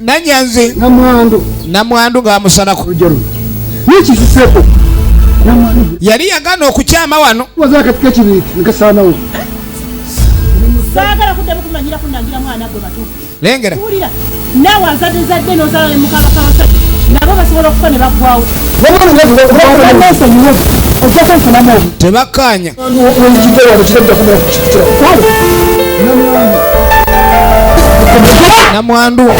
Nanyanzi namwandu ng'amusalako n'ekisiseko yali yagana okukyama wano waza katika kibiti nikasaanawo saagala kuddamu kumanyira kunangira mwana gwe batuufu lengera tuwulira naawe azadde n'ozala ne mukabakabasajja nabo basobola okufa ne baggwawo tebakkaanya namwandu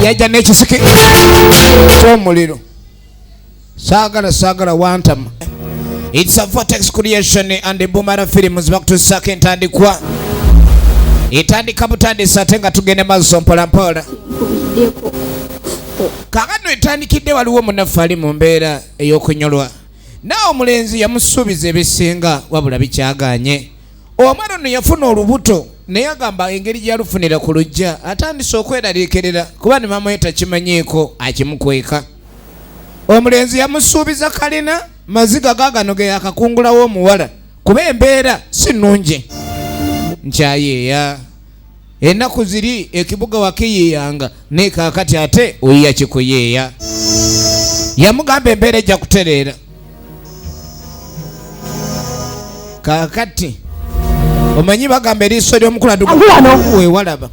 yajja n'ekisiki ky'omuliro saagala wantama. It's a Vortex creation and the Boomerang Films back to second entandikwa etandika butandisa ate nga tugende maaso mpolampola kakano etandikidde waliwo munaffe ali mu mbeera ey'okunyolwa naawe omulenzi yamusuubiza ebisinga wabula bikyaganye. Omwana ono yafuna olubuto naye agamba engeri gyalufunira ku lujja atandise okweraliikirira kuba ne mama ye takimanyiiko akimukweka. Omulenzi yamusuubiza kalina maziga gaagano ge yakakungulawo omuwala kuba embeera si nnungi nkyayeeya ennaku ziri ekibuga wakiyeeyanga naye kaakati ate oyiya kikuyeeya. Yamugamba embeera ejja kutereera kaakati omanyi bagamba eriiso ly'omukuladugu weewalaba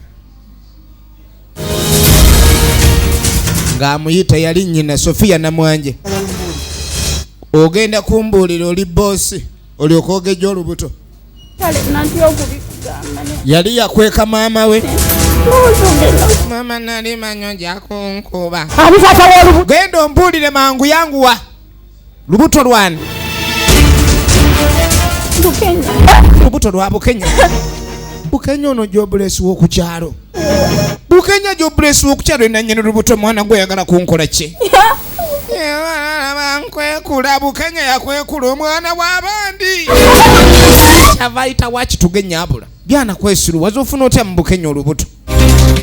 ng'amuyita yali nnyina Sofiya Namwanje. Ogenda kumbuulira oli boosi olyoka ogejja olubuto. Yali yakweka maama we mama nali manyo njakunkuba genda ombuulire mangu yanguwa lubuto lwani lubuto lwa Bukenya. Bukenya ono Jobless w'okukyalo Bukenya Jobless w'okukyalo enanyina lubuto mwana gwe yagala kunkola ki bankwekula Bukenya yakwekula omwana w'abandi kyavaayita wakitugenya abula byana kwesiruwaza ofuna otya mu Bukenya olubuto.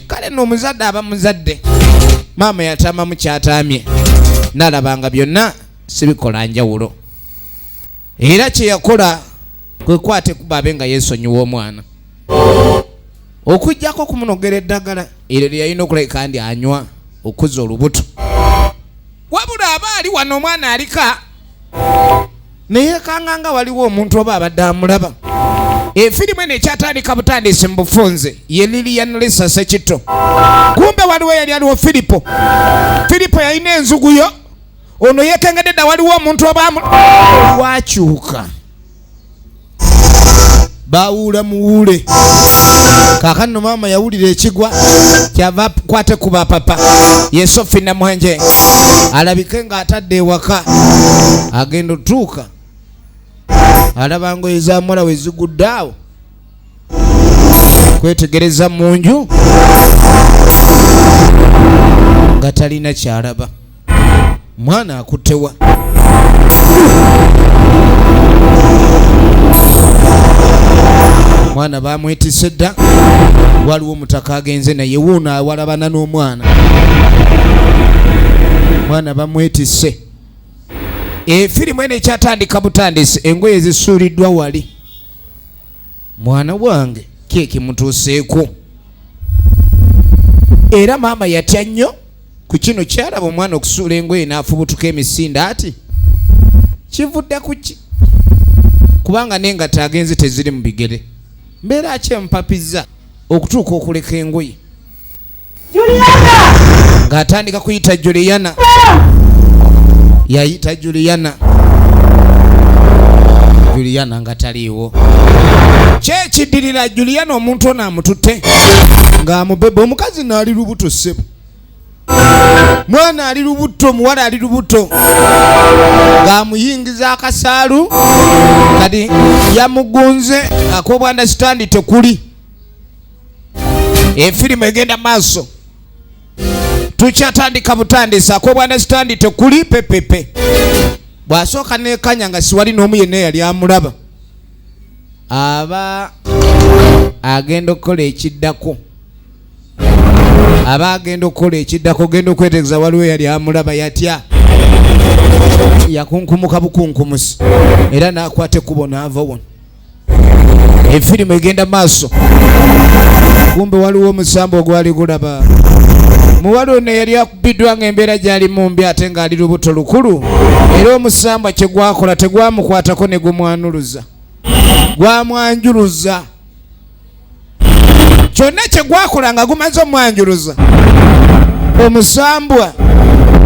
Kale nno omuzadde aba muzadde maama yatamamu kyataamye n'alabanga byonna sibikola njawulo era kye yakola kwe kwate kuba abe nga yeesonyiwa omwana okujjako okumunogera eddagala eryo lye yalina okuleka ndi anywa okuza olubuto. Wabula aba ali wano omwana alika naye kanganga waliwo omuntu oba abadde amulaba. Efirimu eno ekyatandika butandisi mu bufunze ye Lilian Lisa Sekito. Kumbe waliwo yali aliwo Filipo yalina enzuguyo ono yeekengedde dda waliwo omuntu oba wakyuka bawuula muwuule. Kaakano maama yawulira ekigwa kyava kwate kuba papa ye Sofi Namwanje alabike ng'atadde ewaka agenda otuuka alaba ngoye za muwala we zigudde awo kwetegereza mu nju nga talina kyalaba. Mwana akuttewa mwana bamwetise dda waliwo omutaka agenze naye wuuno awalabana n'omwana mwana bamwetise. Efirimu eno ekyatandika butandisi engoye ezisuuliddwa wali mwana wange keeki mutuuseeko era maama yatya nnyo ku kino kyalaba omwana okusuula engoye n'afubutuka emisinde ati kivudde ku ki kubanga n'engato agenze teziri mu bigere mbeera kyempapizza okutuuka okuleka engoye ng'atandika kuyita Juliana yayita Juliana nga taliiwo kyekiddirira Juliana omuntu ono amututte ng'amubebe omukazi n'ali lubuto ssebo mwana ali lubuto muwala ali lubuto ng'amuyingiza akasaalu kati yamugunze ak'obwandasitandi tekuli. Efirimu egenda maaso tukyatandika butandisa ak'obwandasitandi tekuli pepepe bw'asooka neekanya nga siwali n'omu yenna yali amulaba aba agenda okukola ekiddako genda okwetegereza waliwo yali amulaba yatya yakunkumuka bukunkumusi era n'akwata ekkubo n'ava wano. Efirimu egenda maaso kumbe waliwo omusambo ogwali gulaba muwala ono yali akubiddwa ng'embeera gy'ali mu mbi ate ng'ali lubuto lukulu era omusambwa kye gwakola tegwamukwatako ne gumwanuluza gwamwanjuluza kyonna kye gwakola nga gumaze omwanjuluza omusambwa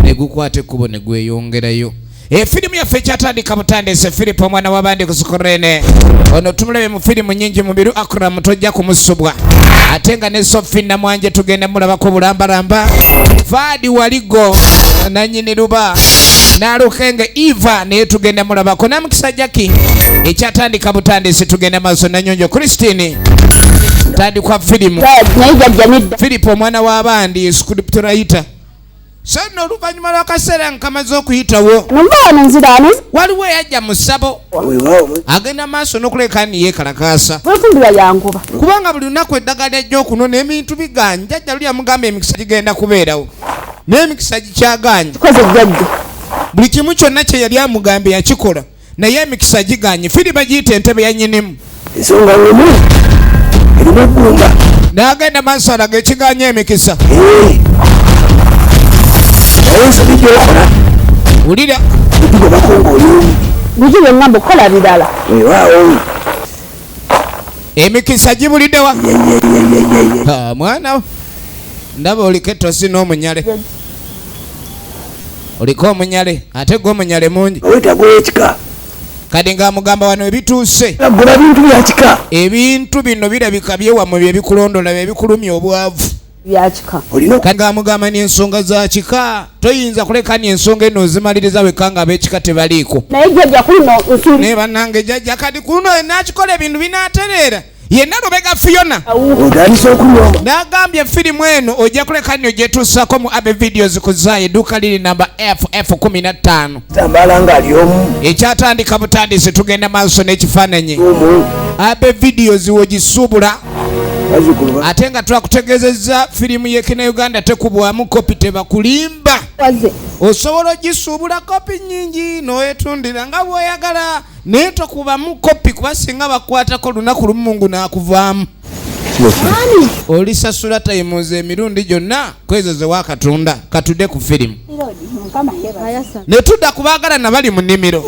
ne gukwata ekkubo ne gweyongerayo. Efirimu yaffe ekyatandika butandise Filipo omwana w'abandi ku Sikurene. Ono tumulabe mu firimu nyingi mu biru Akram tojja kumusubwa. Ate nga ne Sophie Namwanje tugenda mulabako bulambalamba. Fadi Waligo nannyini Luba n'Alukenge Eva naye tugenda mulabako. Namukisa Jackie ekyatandika butandise tugenda maaso na Nyonjo Christine. Tandikwa firimu Filipo omwana w'abandi script writer. Sano oluvannyuma lw'akaseera nkamaze okuyitawo waliwo yajja mu ssabo agenda maaso n'okulekaani yeekalakaasa kubanga buli lunaku eddagala ejja okunona ebintu biganye. Jjajja luli amugamba emikisa gigenda kubeerawo n'emikisa gikyaganye. Buli kimu kyonna kye yali amugambye yakikola naye emikisa giganye. Firiba giyita entebe ya nnyinimu ensonga ngemu erimu eggumba n'agenda maaso alaga ekiganye emikisa. Ulira Gujibe ngambo kola bidala. Emikisa gibulidewa. Mwana ndaba oliketo sino omunyale. Oliko omunyale ate gwo omunyale mungi. Oweta gwekika. Kadi nga mugamba wano ebituuse. Agula bintu byakika. Ebintu bino birabika byewammwe bye bikulondola bye bikulumya obwavu. Byakika. Kanga mugamba ni ensonga za kika toyinza kuleka ni ensonga eno zimaliriza wekanga ab'ekika tebaliiko. Naye jjajja kuno nsuli. Ne bannange jjajja kati kuno nakikola ebintu binaatereera yenna Lubega Fiona otandise okunyoma n'agambye firimu eno ojja kuleka nnyo gyetuusako mu Abe Videos ku Zaayi edduuka liri namba FF15 tambala ng'ali omu ekyatandika butandise tugenda maaso n'ekifaananyi Abe Videos wogisuubula ate nga twakutegeezezza firimu y'ekina Uganda tekubwamu kopi tebakulimba osobola ogisuubula kopi nnyingi n'oyetundira nga bw'oyagala naye tokubamu kopi kuba singa bakwatako lunaku lumu Mungu n'akuvaamu olisasula tayimuza emirundi gyonna kwezo ze waakatunda katudde ku firimu ne tudda kubaagala na bali mu nnimiro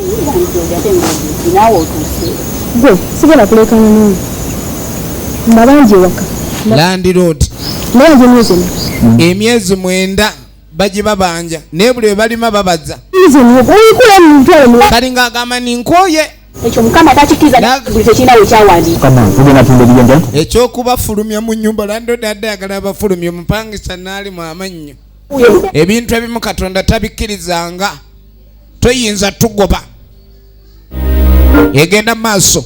gwe sigala kulekana n'oyo mbabanji waka Land Road Mwanji mwezi emyezi 9 bagibabanja naye buli balima babaza kali ng'agamba ninkoye ekyo mukama takikiza buli tekina wekyawandika ekyokubafulumya mu nnyumba Land Road adde ayagala abafulumya omupangisa n'ali mu amannyo ebintu ebimu Katonda tabikkirizanga toyinza tugoba egenda maaso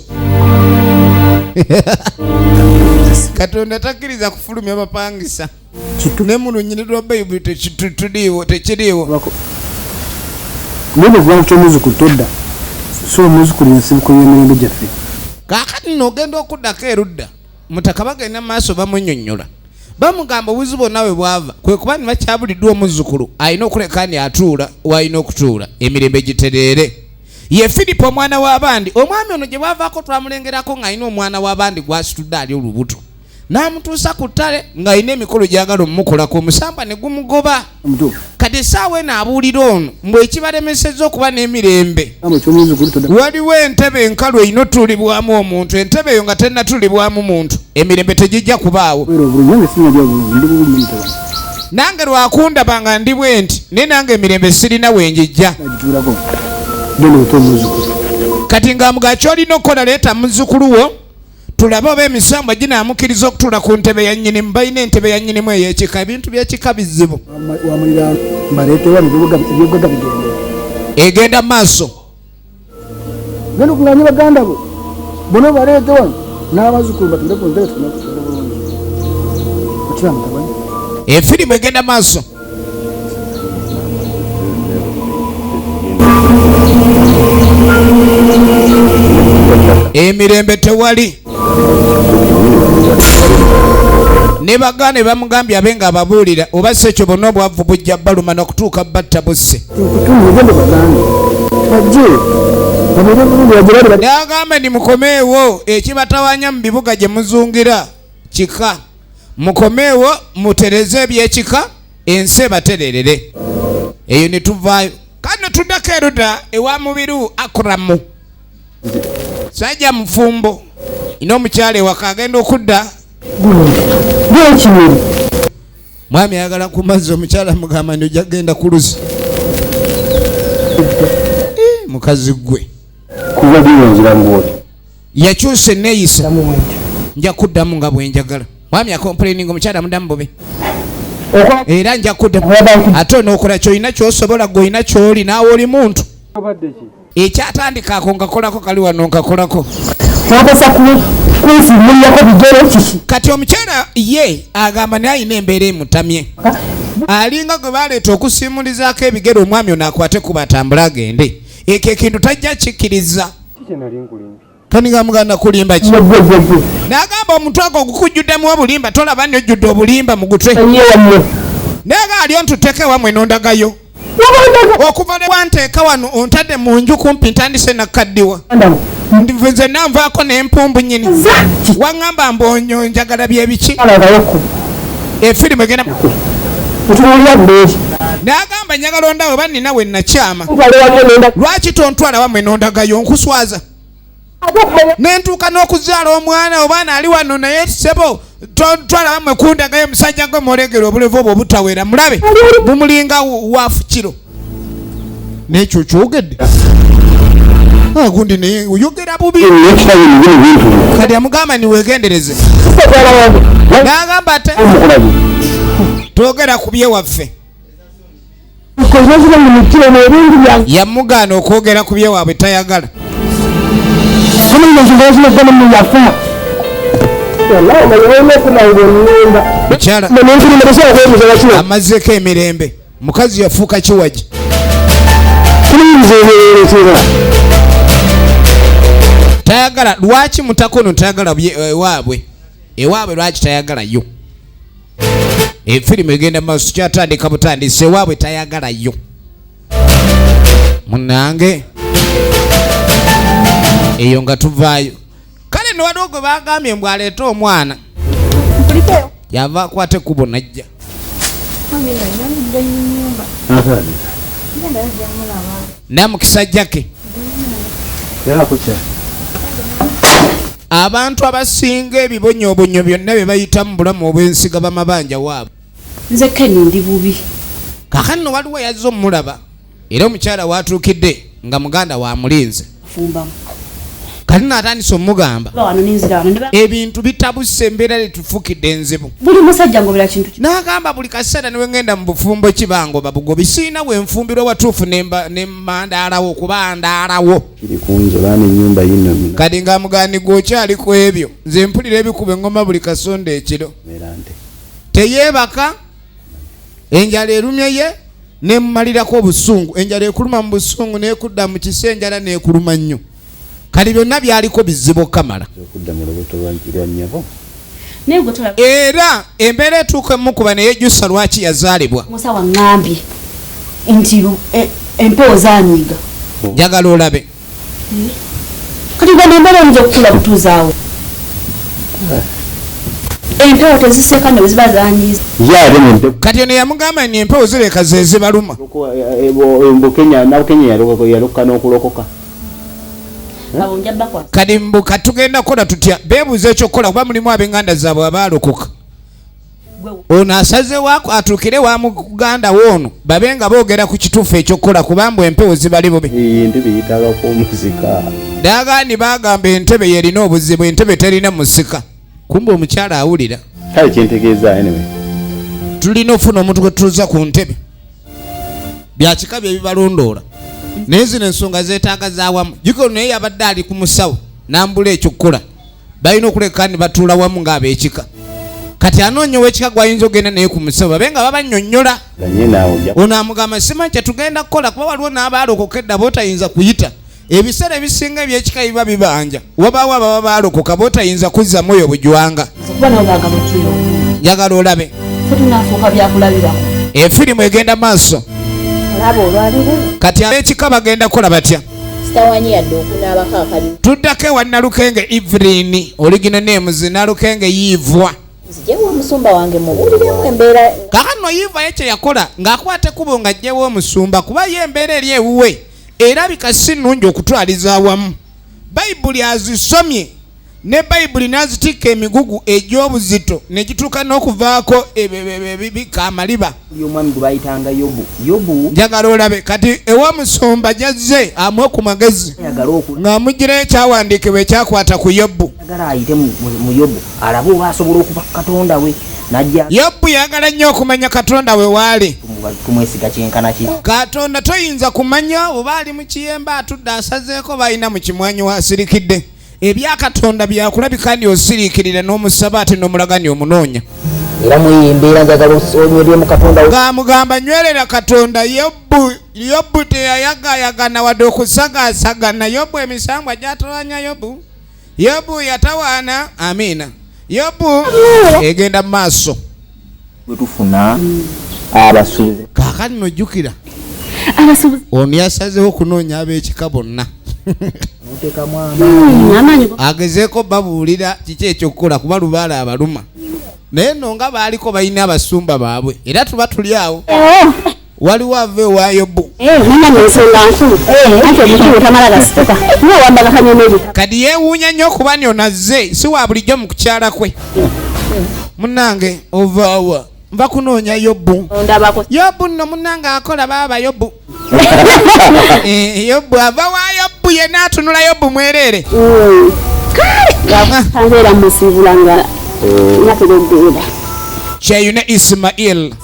Katonda takkiriza kufulumya abapangisa ne mu lunyiriri lwa Bayibuli tekiriiwo nene kuba ky'omuzukulu todda so omuzukulu yensibuko y'emirembe gyaffe kaakati n'ogenda okuddako erudda mutaka bagenda maaso bamunnyonnyola bamugamba obuzibu bonna bwe bwava kwe kuba ne bakyabuliddwa omuzukulu alina okuleka ni atuula w'alina okutuula emirembe gitereere ye Filipo omwana w'abandi omwami ono gye bwavaako twamulengerako ng'alina omwana w'abandi gw'asitudde ali olubuto n'amutuusa ku ttale ng'alina emikolo gyagala omukolako omusamba ne gumugoba kati essaawa eno abuulira ono mbwe ekibalemesezza okuba n'emirembe waliwo entebe enkalu erina otuulibwamu omuntu entebe eyo nga tennatuulibwamu muntu emirembe tegijja kubaawo nange lwakundaba nga ndi bwe nti naye nange emirembe sirina wenjijja kati ng'amugaa ky'olina okukola leeta muzzukulu wo tulabe oba emisambwa ginaamukkiriza okutuula ku ntebe ya nnyinimu balina entebe ya nnyinimu ey'ekika ebintu by'ekika bizibu egenda maaso genda okuganya baganda bo bona baleete wano n'abazzukulu batule ku ntebe okiramutabani efirimu egenda maaso emirembe tewali ne bagane bamugambye abe nga ababuulira oba si ekyo bonna obwavu bujja baluma n'okutuuka batta busse n'agamba ndi mukomeewo ekibatawanya mu bibuga gye muzungira kika mukomeewo mutereze ebyekika ensi ebatererere eyo ne tuvaayo kano tuddako eruda ewa mubiru akuramu sajja mufumbo ina omukyala ewaka agenda okudda gwekimiri mwami ayagala ku mazzi omukyala mugamba ndi ojja kgenda ku luzi mukazi gwe kuba biyonzira ng'oti yakyusa enneeyisa nja kuddamu nga bwenjagala mwami akomplaininga omukyala mudamu bubi era nja kuddamu ate onookola kyolina kyosobola gweolina kyoli naawe oli muntu ekyatandika ako ngakolako kali wano nkakolako wapasa kunsimulyako bigere kiki kati omukyala ye agamba naye alina embeera emutamye alinga gwe baleeta okusimulizaako ebigere omwami ono akwate ku batambula agende ekyo ekintu tajja kikkiriza toniga muganda kulimba ki nagamba omutwe gwo gukujjuddemu obulimba tolaba nojjudde obulimba mu gutwe naga alio ntuteke wamwe nondagayo okuva ne wanteeka wano ontadde mu nju kumpi ntandise nakaddiwa nze nanvaako n'empumbu nyini waŋŋamba mbonyo njagala byebiki efirimu egenda nagamba njagala ondawe oba nina we nakyama lwaki tontwala wamwe nondagayo nkuswaza nentuuka n'okuzaala omwana obaana ali wano naye sebo tontwala wamwe kundagayo omusajja gwe mulegera obulevu obwo obutawera mulabe bumulinga waafu kiro nekyo kyogedde gundi naye oyogera bubi kati amugamba niwegendereze nagamba ate twogera ku byewaffe yamugaana okwogera ku byewaabwe tayagala mukyala amazeeko emirembe mukazi yafuuka kiwagi tayagala lwaki mutakono tayagala ewaabwe lwaki tayagalayo efirimu egenda maaso kyatandika butandisi ewaabwe tayagalayo munange eyo nga tuvaayo kale newaliwo gwe bagambye mbw aleeta omwana yava akwate kubo najja namukisa jjake abantu abasinga ebibonyobonyo byonna bye bayita mu bulamu obw'ensiga bamabanja waabwe nze Ken ndi bubi kakati no waliwo yazze omulaba era omukyala watuukidde nga muganda wa mulinze fumbamu kati naatandisa omugamba ebintu bitabuse embeera letufukidde enzibu buli musajja ngobera kintu n'agamba buli kaseera niwe ngenda mu bufumbo kibango babugobi siina bwenfumbirwa watuufu nemandaalawo okubandaalawo kati nga mugandi gwokyali ku ebyo nze mpulira ebikuba engoma buli kasonda ekiro teyeebaka enjala erumye ye nemumalirako obusungu enjala ekuluma mu busungu nekudda mu kisa enjala nekuluma nnyo kali byonna byaliko bizibu kamala era embeera etuuka emukuba neyejjusa lwaki yazaalibwa musawa ngambye nti empewo zanyiga njagala olabe kati gwe nembeera oyinza okukula butuuzaawo empewo teziseeka ne bweziba zanyiza kati ono yamugamba ni empewo zireka zezibaluma yalokka n'okulokoka kati mbuka tugenda kukola tutya beebuuza ekyokukola kuba mulimu ab'enganda zaabwe abaalokoka ono asazewaako atuukire wa muganda woono babe nga boogera ku kituufu ekyokukola kubanga empewo zibali bubi dagani bagamba entebe yerina obuzibu entebe terina musika kumbe omukyala awulira kale kyentegeeza anyway tulina ofuna omuntu gwe tutuuza ku ntebe byakika bye bibalondoola naye zino ensonga zeetaaga zaawamu jiko naye yabadde ali ku musawo nambula ekyokukola balina okuleka ne batuula wamu ng'ab'ekika kati anoonyewo ekika gwayinza ogenda naye ku musawo babe nga babannyonnyola ono amugamba simanyi kyetugenda kukola kuba waliwo n'abaalokoka edda bootayinza kuyita ebiseera ebisinga ebyekika biba bibanja wabaawo ababa baalokoka bootayinza kuzzamu oyo bujwanga njagala olabe efirimu egenda maaso kati ab'ekika bagenda kukola batya tuddako ewa Nalukenge Evelyn oligino names Nalukenge yiivwa musumba wange mubuliremu embeera. Kakano yiva ekyo yakola ng'akwate kubo ng'ajjewo omusumba kuba ye embeera eri ewuwe erabika si nnungi okutwaliza awamu. Bayibuli azisomye ne Bayibuli n'azitikka emigugu egy'obuzito ne gituuka n'okuvaako ebibika amaliba. Omwami gwe bayitanga Yobu. Njagala olabe kati ew'omusumba jazze amuwe ku magezi ng'amugirayo ekyawandiikibwa ekyakwata ku Yobu. Yagala ayite mu Yobu alabe oba asobola okuva ku Katonda we najja. Yobu yagala nnyo okumanya Katonda we waali. Tumwesiga kyenkana ki. Katonda toyinza kumanya oba ali mu kiyemba atudde asazeeko balina mu kimwanyi wasirikidde. Ebya Katonda byakulabika ndi osiriikirira n'omusaba ate n'omulaga ndi omunoonya. Era muyimbeera njagala onywerere mu Katonda. Ng'amugamba nywerera Katonda. Yobu teyayagayagana wadde okusagasagana. Yobu emisambwa gyatawanya Yobu yatawaana. Amiina. Yobu egenda mu maaso. Bwe tufuna abasuubuzi. Kaakati nojjukira Abasuubuzi. ono yasazeewo okunoonya ab'ekika bonna. Agezeeko babuulira kiki ekyokukola kuba lubaala abaluma. Naye nno nga baaliko balina abasumba baabwe era tuba tuli awo. Waliwo ava ewa Yobu. Kadi yeewuunya nnyo okuba nyo nazze si wa bulijjo mu kukyala kwe. Munnange ovaawa nva kunoonya Yobu. Yobu nno munnange akola baaba Yobu. Yobu ava wa Yobu ye n'atunula Yobu mwereere. Kyeyune Ismail.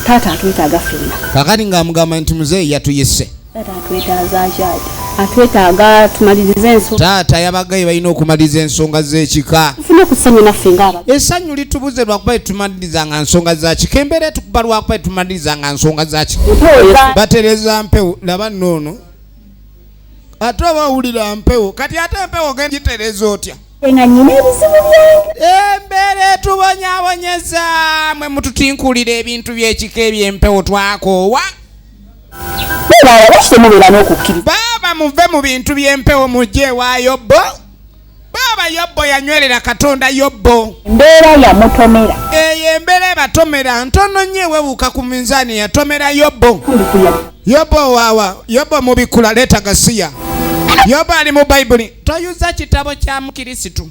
Taata atwetaaga ffenna. Kakati ng'amugamba nti muzeeyi yatuyise. Taata atwetaaza akyali. Atwetaaga tumalirize ensonga. Taata yabagaye balina okumaliriza ensonga z'ekika. Tufune okusanyu naffe ng'abantu. Essanyu litubuze lwakuba tumaliriza nsonga za kika. Embeera etukuba lwakuba tumaliriza nsonga za kika. Batereza mpewo laba noono. Ate oba owulira mpewo kati ate mpewo ogenda gitereza otya? Nga nyina ebizibu byange. Embeera etubonyaabonyeza mwe mututinkulira ebintu by'ekika eby'empewo twakoowa. Baaba muve mu bintu by'empewo mujje ewa Yobu. Baaba Yobu yanywerera Katonda Yobu. Embeera yamutomera. Eyo embeera ebatomera ntono nnyo ewebuuka ku minzaani yatomera Yobu. Yobu waawa Yobu mubikula leeta gasiya. Yobu ali mu Bayibuli. Toyuza kitabo kya Mukirisitu.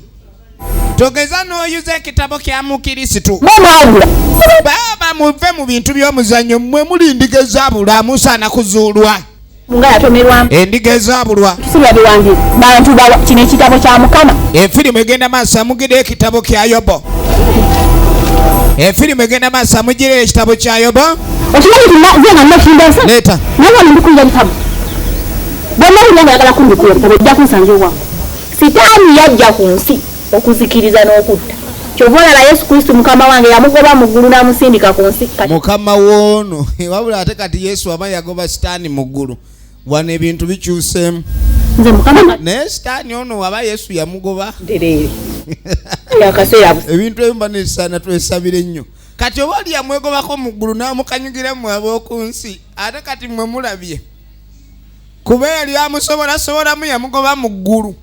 Togeza n'oyuza ekitabo kya Mukirisitu. Baaba muve mu bintu by'omuzannyo mmwe muli endiga ezaabulwa musaana kuzuulwa. Nga yatomerwa. Endiga ezaabulwa. Tusiba biwandiika. Bantu kino ekitabo kya Mukama. Efirimu egenda maaso amugire ekitabo kya Yobu. Efirimu egenda maaso amugire ekitabo kya Yobu. Okimanyi nze nga nnakindasa. Leeta. Naye ndikunya bitabo. Bonna buli ngayagala kundikuya bitabo ejja kunsanja ewange. Sitaani yajja ku nsi okuzikiriza n'okutta. Kyova olaba Yesu Kristo Mukama wange yamugoba mu ggulu n'amusindika ku nsi. Mukama woono wabula ate kati Yesu aba yagoba sitaani mu ggulu. Wano ebintu bikyuseemu. Nze Mukama naye sitaani ono waba Yesu yamugoba. ndereere. Yakaseera ebintu ebimu banesaana twesabire nnyo. Kati oba oli yamwegobako mu ggulu n'amukanyugira mu ab'oku nsi ate kati mwe mulabye. Kuba yali amusobolamu yamugoba mu ggulu.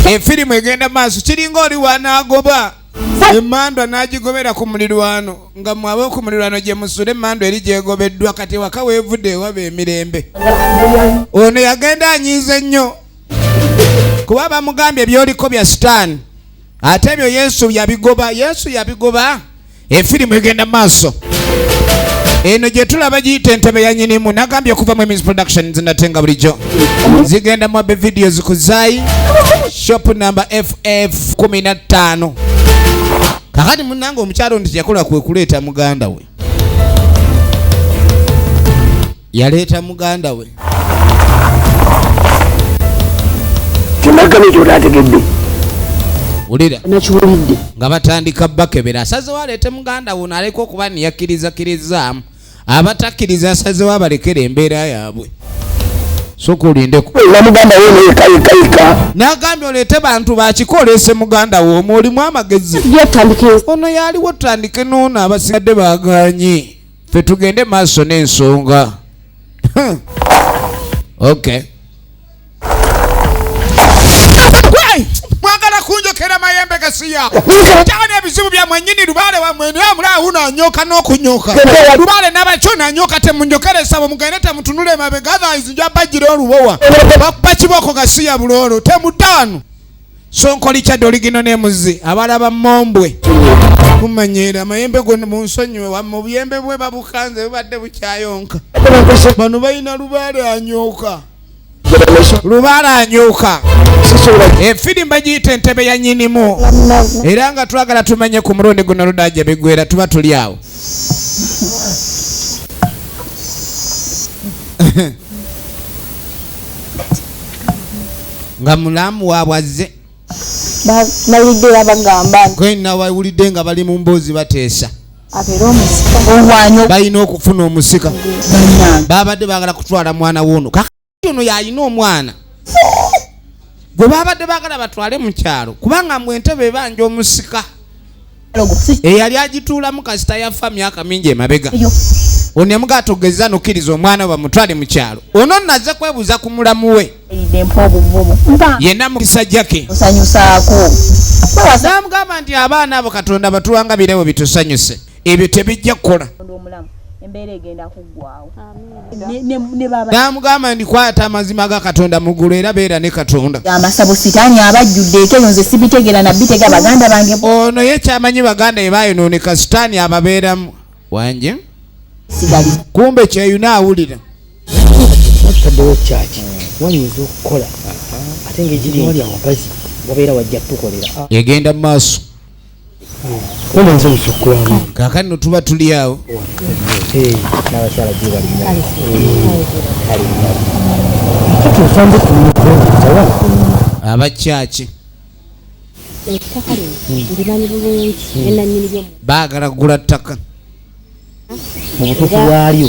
Efirimu egenda maaso kiringa oli wanaagoba emmandwa n'agigobera ku mulirwano nga mwabe ku mulirwano gye musula emmandwa eri gyegobeddwa kati waka weevudde ewaba emirembe. Ono yagenda anyiize nnyo kuba bamugambye ebyoliko bya sitaani ate ebyo Yesu yabigoba. Efirimu egenda maaso. Eno gye tulaba giyita entebe ya nnyinimu nagambye okuva mu Emiz Productions natenga bulijjo zigenda mu videos ku Zai shop number FF15. Kakati munnange omukyalo nti yakola kwe kuleeta muganda we. Yaleeta muganda we. Kinagame kyotategedde. Ulira nakiwulidde nga batandika bakebera asazewo aleete muganda we naleka okuba niyakkirizamu abatakkiriza asazewo abalekera embeera yaabwe. Soka olindeko muganda we neyekayika n'agambye oleete bantu bakikoleese muganda we omwo olimu amagezi. Ono yaliwo tutandike noono abasigadde baaganye ffe tugende maaso n'ensonga. Okay. Mwagala kunjoka kera mayembe gasiya tani ebizibu bya mwenyini Lubaale wa mwene amula unanyoka n'okunyoka Lubaale n'abacho nanyoka temunyokere sabo mugende temutunule mabega otherwise nja bajira olubowa bakiboko gasiya bulolo temutano Sonko licha doligino ne muzi abalaba mombwe kumanyira mayembe gonna munsonyiwe wa mu byembe bwe babukanze badde bukyayonka bano bayina Lubaale anyoka Lubaale anyoka efirimba giyita entebe ya nyinimu era nga twagala tumanye ku mulundi guno Ludaje bigwera tuba tuli awo nga mulamu wabwaze nawulidde babagamba kwena wawulidde nga bali mu mboozi bateesa abeera omusika owanyo balina okufuna omusika babadde baagala kutwala mwana wuno kakati ono yalina omwana gwe babadde baagala batwale mu kyalo kubanga mu entebe ebanja omusika eyali agituulamu kasita yafa myaka mingi emabega ono yamugatogeza nokkiriza omwana we bamutwale mu kyalo ono naze kwebuuza ku mulamu we yenna mu kisajja ke namugamba nti abaana abo Katonda batuwanga birewo bitusanyuse ebyo tebijja kukola embeera egenda kuggwaawo namugamba nti kwata amazima ga Katonda mugulu era beera ne Katonda amasabo sitaani abajjudde ekyo nze sibitegera nabbitega baganda bange ono ye kyamanyi baganda ebayonooneka sitaani ababeeramu wanje kumbe kyeyuna awulira taddewo kyaki wanyinza okukola ate ngaegiri wali awabazi wabeera wajja tukolera yegenda mu maaso omanza omusukulamu kakati no tuba tuli awo n'abakyala gye balina abakyaki ettaka lino ndimanyi bulungi enanyini byo baagala kugula ttaka mu butuufu bwalyo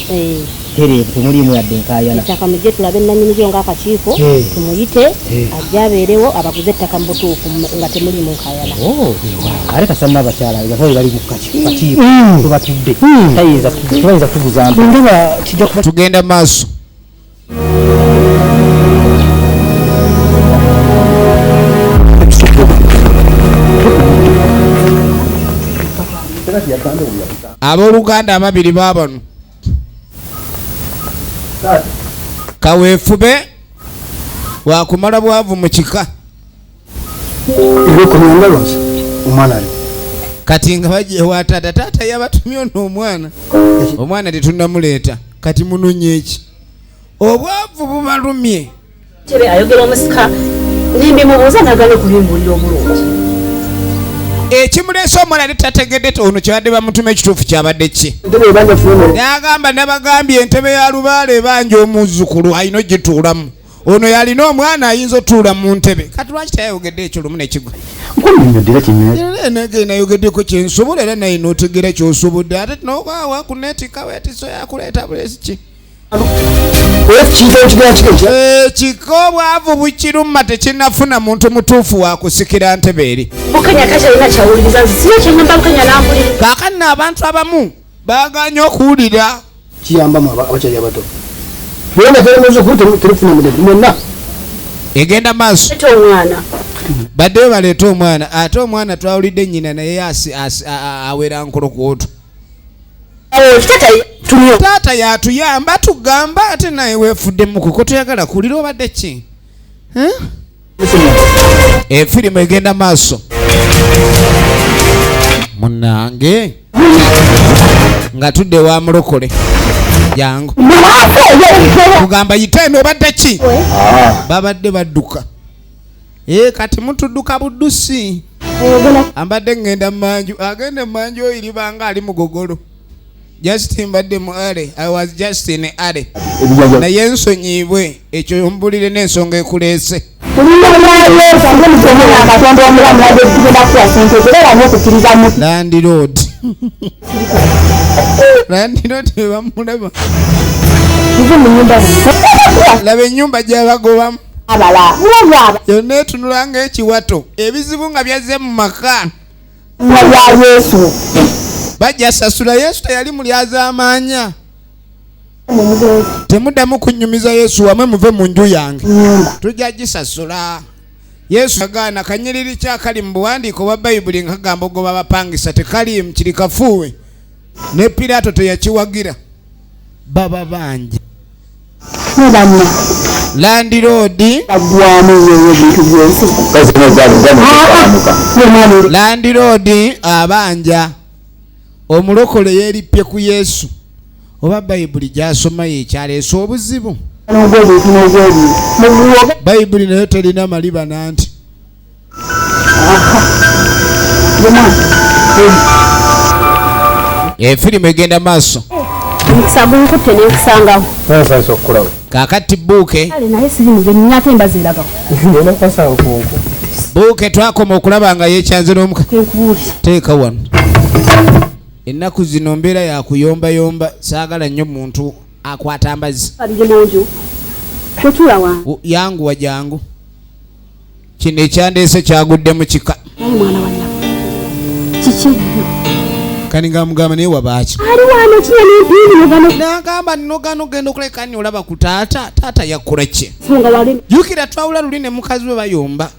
tereevu temulimu yadde enkaayana ettaka mujje tulabe enanyini byo ng'akakiiko tumuyite ajja abeerewo abaguze ettaka mu butuufu nga temulimu nkaayana ate kasanna abakyala bafaayo bali mu kakiiko tubatudde tubayinza kubuza ndaba kijja kuba tugenda maaso abooluganda ababiri baabano kaweefube wakumala bwavu mu kika kati nga bajewa taata yabatumye ono omwana tetunnamuleeta kati munonye eki obwavu bubalumye tebe ayogera omusika nimbi mubuuza nagala okubimbulira obulungi ekimuleesa omwana tetategedde ono kyabadde bamutuma ekituufu kyabadde ki yagamba nabagambye entebe ya Lubaale ebanja omuzzukulu alina ogituulamu ono yalina omwana ayinza otuula mu ntebe kati lwaki tayayogedde ekyo lumu nekigwa nayogeddeko kyensobola era naye nootegeera kyosobodde ate nokwawa ku neetika weetiso yakuleeta bulesiki ekiko obwavu bukiruma tekinnafuna muntu mutuufu wakusikira ntebe eri bukanya kakyalina kyawuliriza nze sina kyenyamba bukanya nambulira kaakati n'abantu abamu baganye okuwulira kiyambamu abakyali abato yona telemuzo ku telefone mu mwena egenda maaso ete omwana badde baleeta omwana ate omwana twawulidde nnyina naye awera nkolokwoto taata yatuyamba tugamba ate naye weefudde mukuko toyagala kuwulira obadde ki efirimu egenda maaso munange nga tudde wa mulokole jangu kugamba yitaino obadde ki babadde badduka kati mutudduka buddusi ambadde ngenda mumanju agende mumanju oyo libanga ali mugogolo just mbadde mu ale I was just in ale naye ensonyiibwe ekyo mbulire n'ensonga ekuleese landiroad bamulaba laba ennyumba gy'abagobamu yonna etunula ng'ekiwato ebizibu nga byazze mu maka bajja sasula Yesu teyali mulyaza amaanya temuddamu kunnyumiza Yesu wamwe muve mu nju yange tujja gisasula Yesu yagaana kanyiriri kyakali mu buwandiiko bwa Bayibuli nga kagamba ogoba bapangisa tekali mu kiri kafuuwe ne Piraato teyakiwagira baba banja landiroodi landiroodi abanja omulokole yeerippye ku Yesu oba Bayibuli gy'asoma yekyaleese obuzibu. Bayibuli nayo terina malibana nti efirimu egenda maaso kakati buuke buuke twakoma okulaba nga yekyanze n'omuka teeka wano. Ennaku zino mbeera yakuyombayomba saagala nnyo muntu akwata ambazi yanguwa jangu kino ekyandeese kyagudde mu kika kani nga mugamba naye wabaaki nagamba nogano genda okuleka ni olaba ku taata yakkola ki jukira twawula luli ne mukazi we bayomba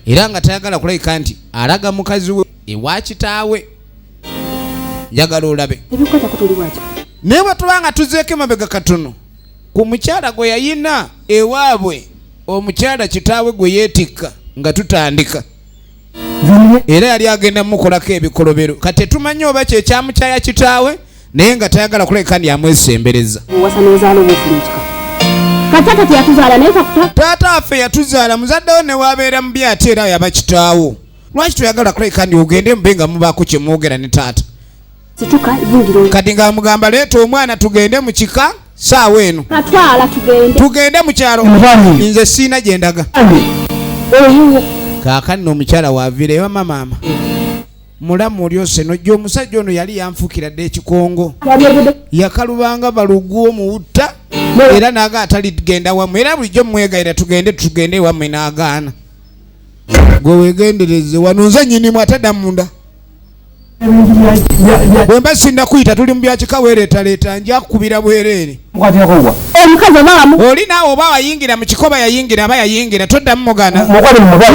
era nga tayagala kulabika nti alaga mukazi we ewa kitaawe njagala olabe naye bwe tubanga tuzeeko emabega katono ku mukyala gwe yayina ewaabwe omukyala kitaawe gwe yeetikka nga tutandika era yali agenda mukolako ebikolobero kati tumanyi oba kyekyamukyaya kitaawe naye nga tayagala kuleka ndi amwesembereza. Taata waffe yatuzaala muzaddewo ne wabeera mubi ate era yaba kitaawo lwaki toyagala kuleka ndi ogende mube nga mubaako kye mwogera ne taata kati nga mugamba leeta omwana tugende mu kika saawa eno tugende mu kyalo nze siina gye ndaga. Kaakano n'omukyala waaviireyo maama mulamu olyose nojja omusajja ono yali yanfuukira dde ekikongo yakalubanga balugu omuwutta era naaga ataligenda wammwe era bulijjo mumwegayira tugende wammwe n'agaana gwe weegendereze wano nze nnyinimu atadda munda bwe mba sinda kuyita tuli mu byakika weereetaleeta nja kukubira bwereere oli naawe oba wayingira mu kikoba yayingira aba yayingira toddamu mugana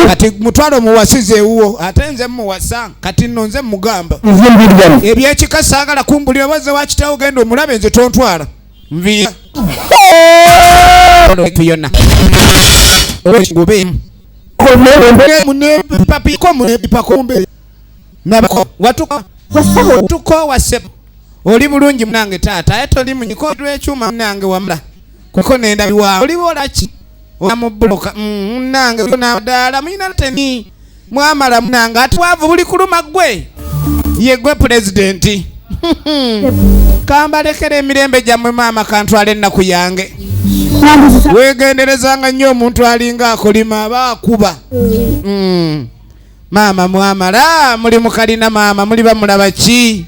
kati mutwalo muwasize ewuwo ate nze muwasa kati nno nze mugamba ebyekika saagala kumbulira obaze wakitawo genda omulabe nze tontwala nviira yonna watuko wasebo oli bulungi munange taata aye toli munyiko lw'ekyuma munange wamula kuko nenda biwa oli bolaki omubuloka munange nabadala mwina teni mwamala munange ati wavu buli kuluma gwe ye gwe pulezidenti kambalekera emirembe gyammwe maama kantwala ennaku yange weegenderezanga nnyo omuntu alinga akolima aba akuba maama mwamala muli mukalina maama muli bamulaba ki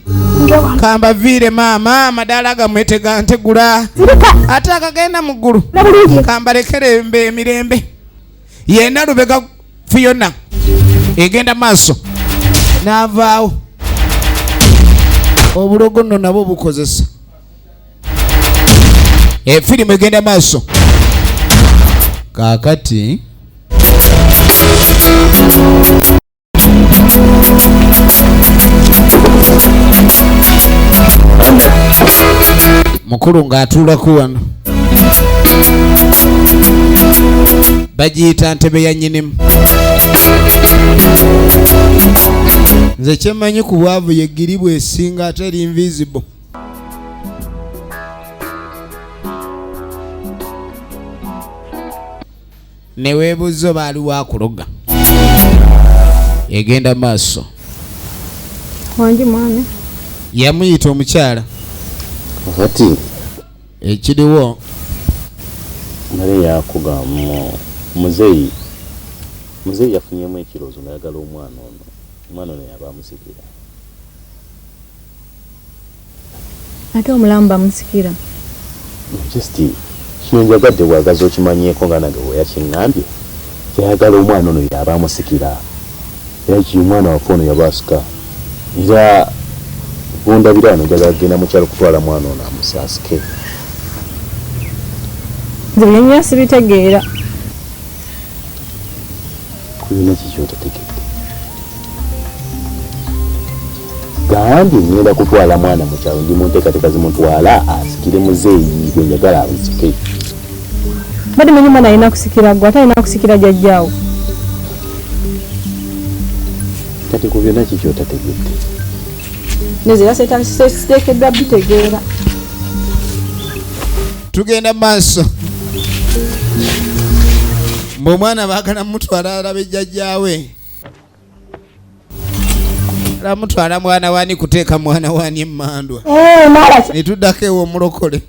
kamba viire maama amadaala gamwetega ntegula ate akagenda mu ggulu kambalekera emirembe yena lubega Fiona egenda maaso n'avaawo obulogo nno nabwo bukozesa efirimu egenda maaso kaakati mukulu ng'atuulako wano bagiyita ntebe ya nnyinimu nze kyemmanyi ku bwavu yeggiri bwesinga ate eri invisible ne weebuuza oba ali waakuloga egenda maaso wangi mwami yamuyita omukyala kati ekiriwo nale yakugamba muzeeyi yafunyemu ekiroozo nayagala omwana ono yaba amusikira ate omulamu bamusikira just kino njagadde bwagaza okimanyeeko nga nange weyakiŋŋambye kyayagala omwana ono yaba amusikira era kiri omwana waffe ono yaba asika era bondabira wano njagala kugenda mukyalo kutwala mwana ono amusaasike nze byennyina sibitegeera tulina kikyotategedde. Gambye ngenda kutwala mwana mu kyalo ndi mu nteekateeka zimutwala asikire muzeeyi gwe njagala abisike. Badi mwenye mwana alina kusikira gwe ate alina kusikira jjajjaawo. Kati ku byonna kikyotategedde. Nezera siteekeddwa bitegeera. Tugenda maaso. Omwana baagala mutwala alabe jjajjaawe. Mutwala mwana wani kuteeka mwana wani emmandwa. Netuddako ewo omulokole.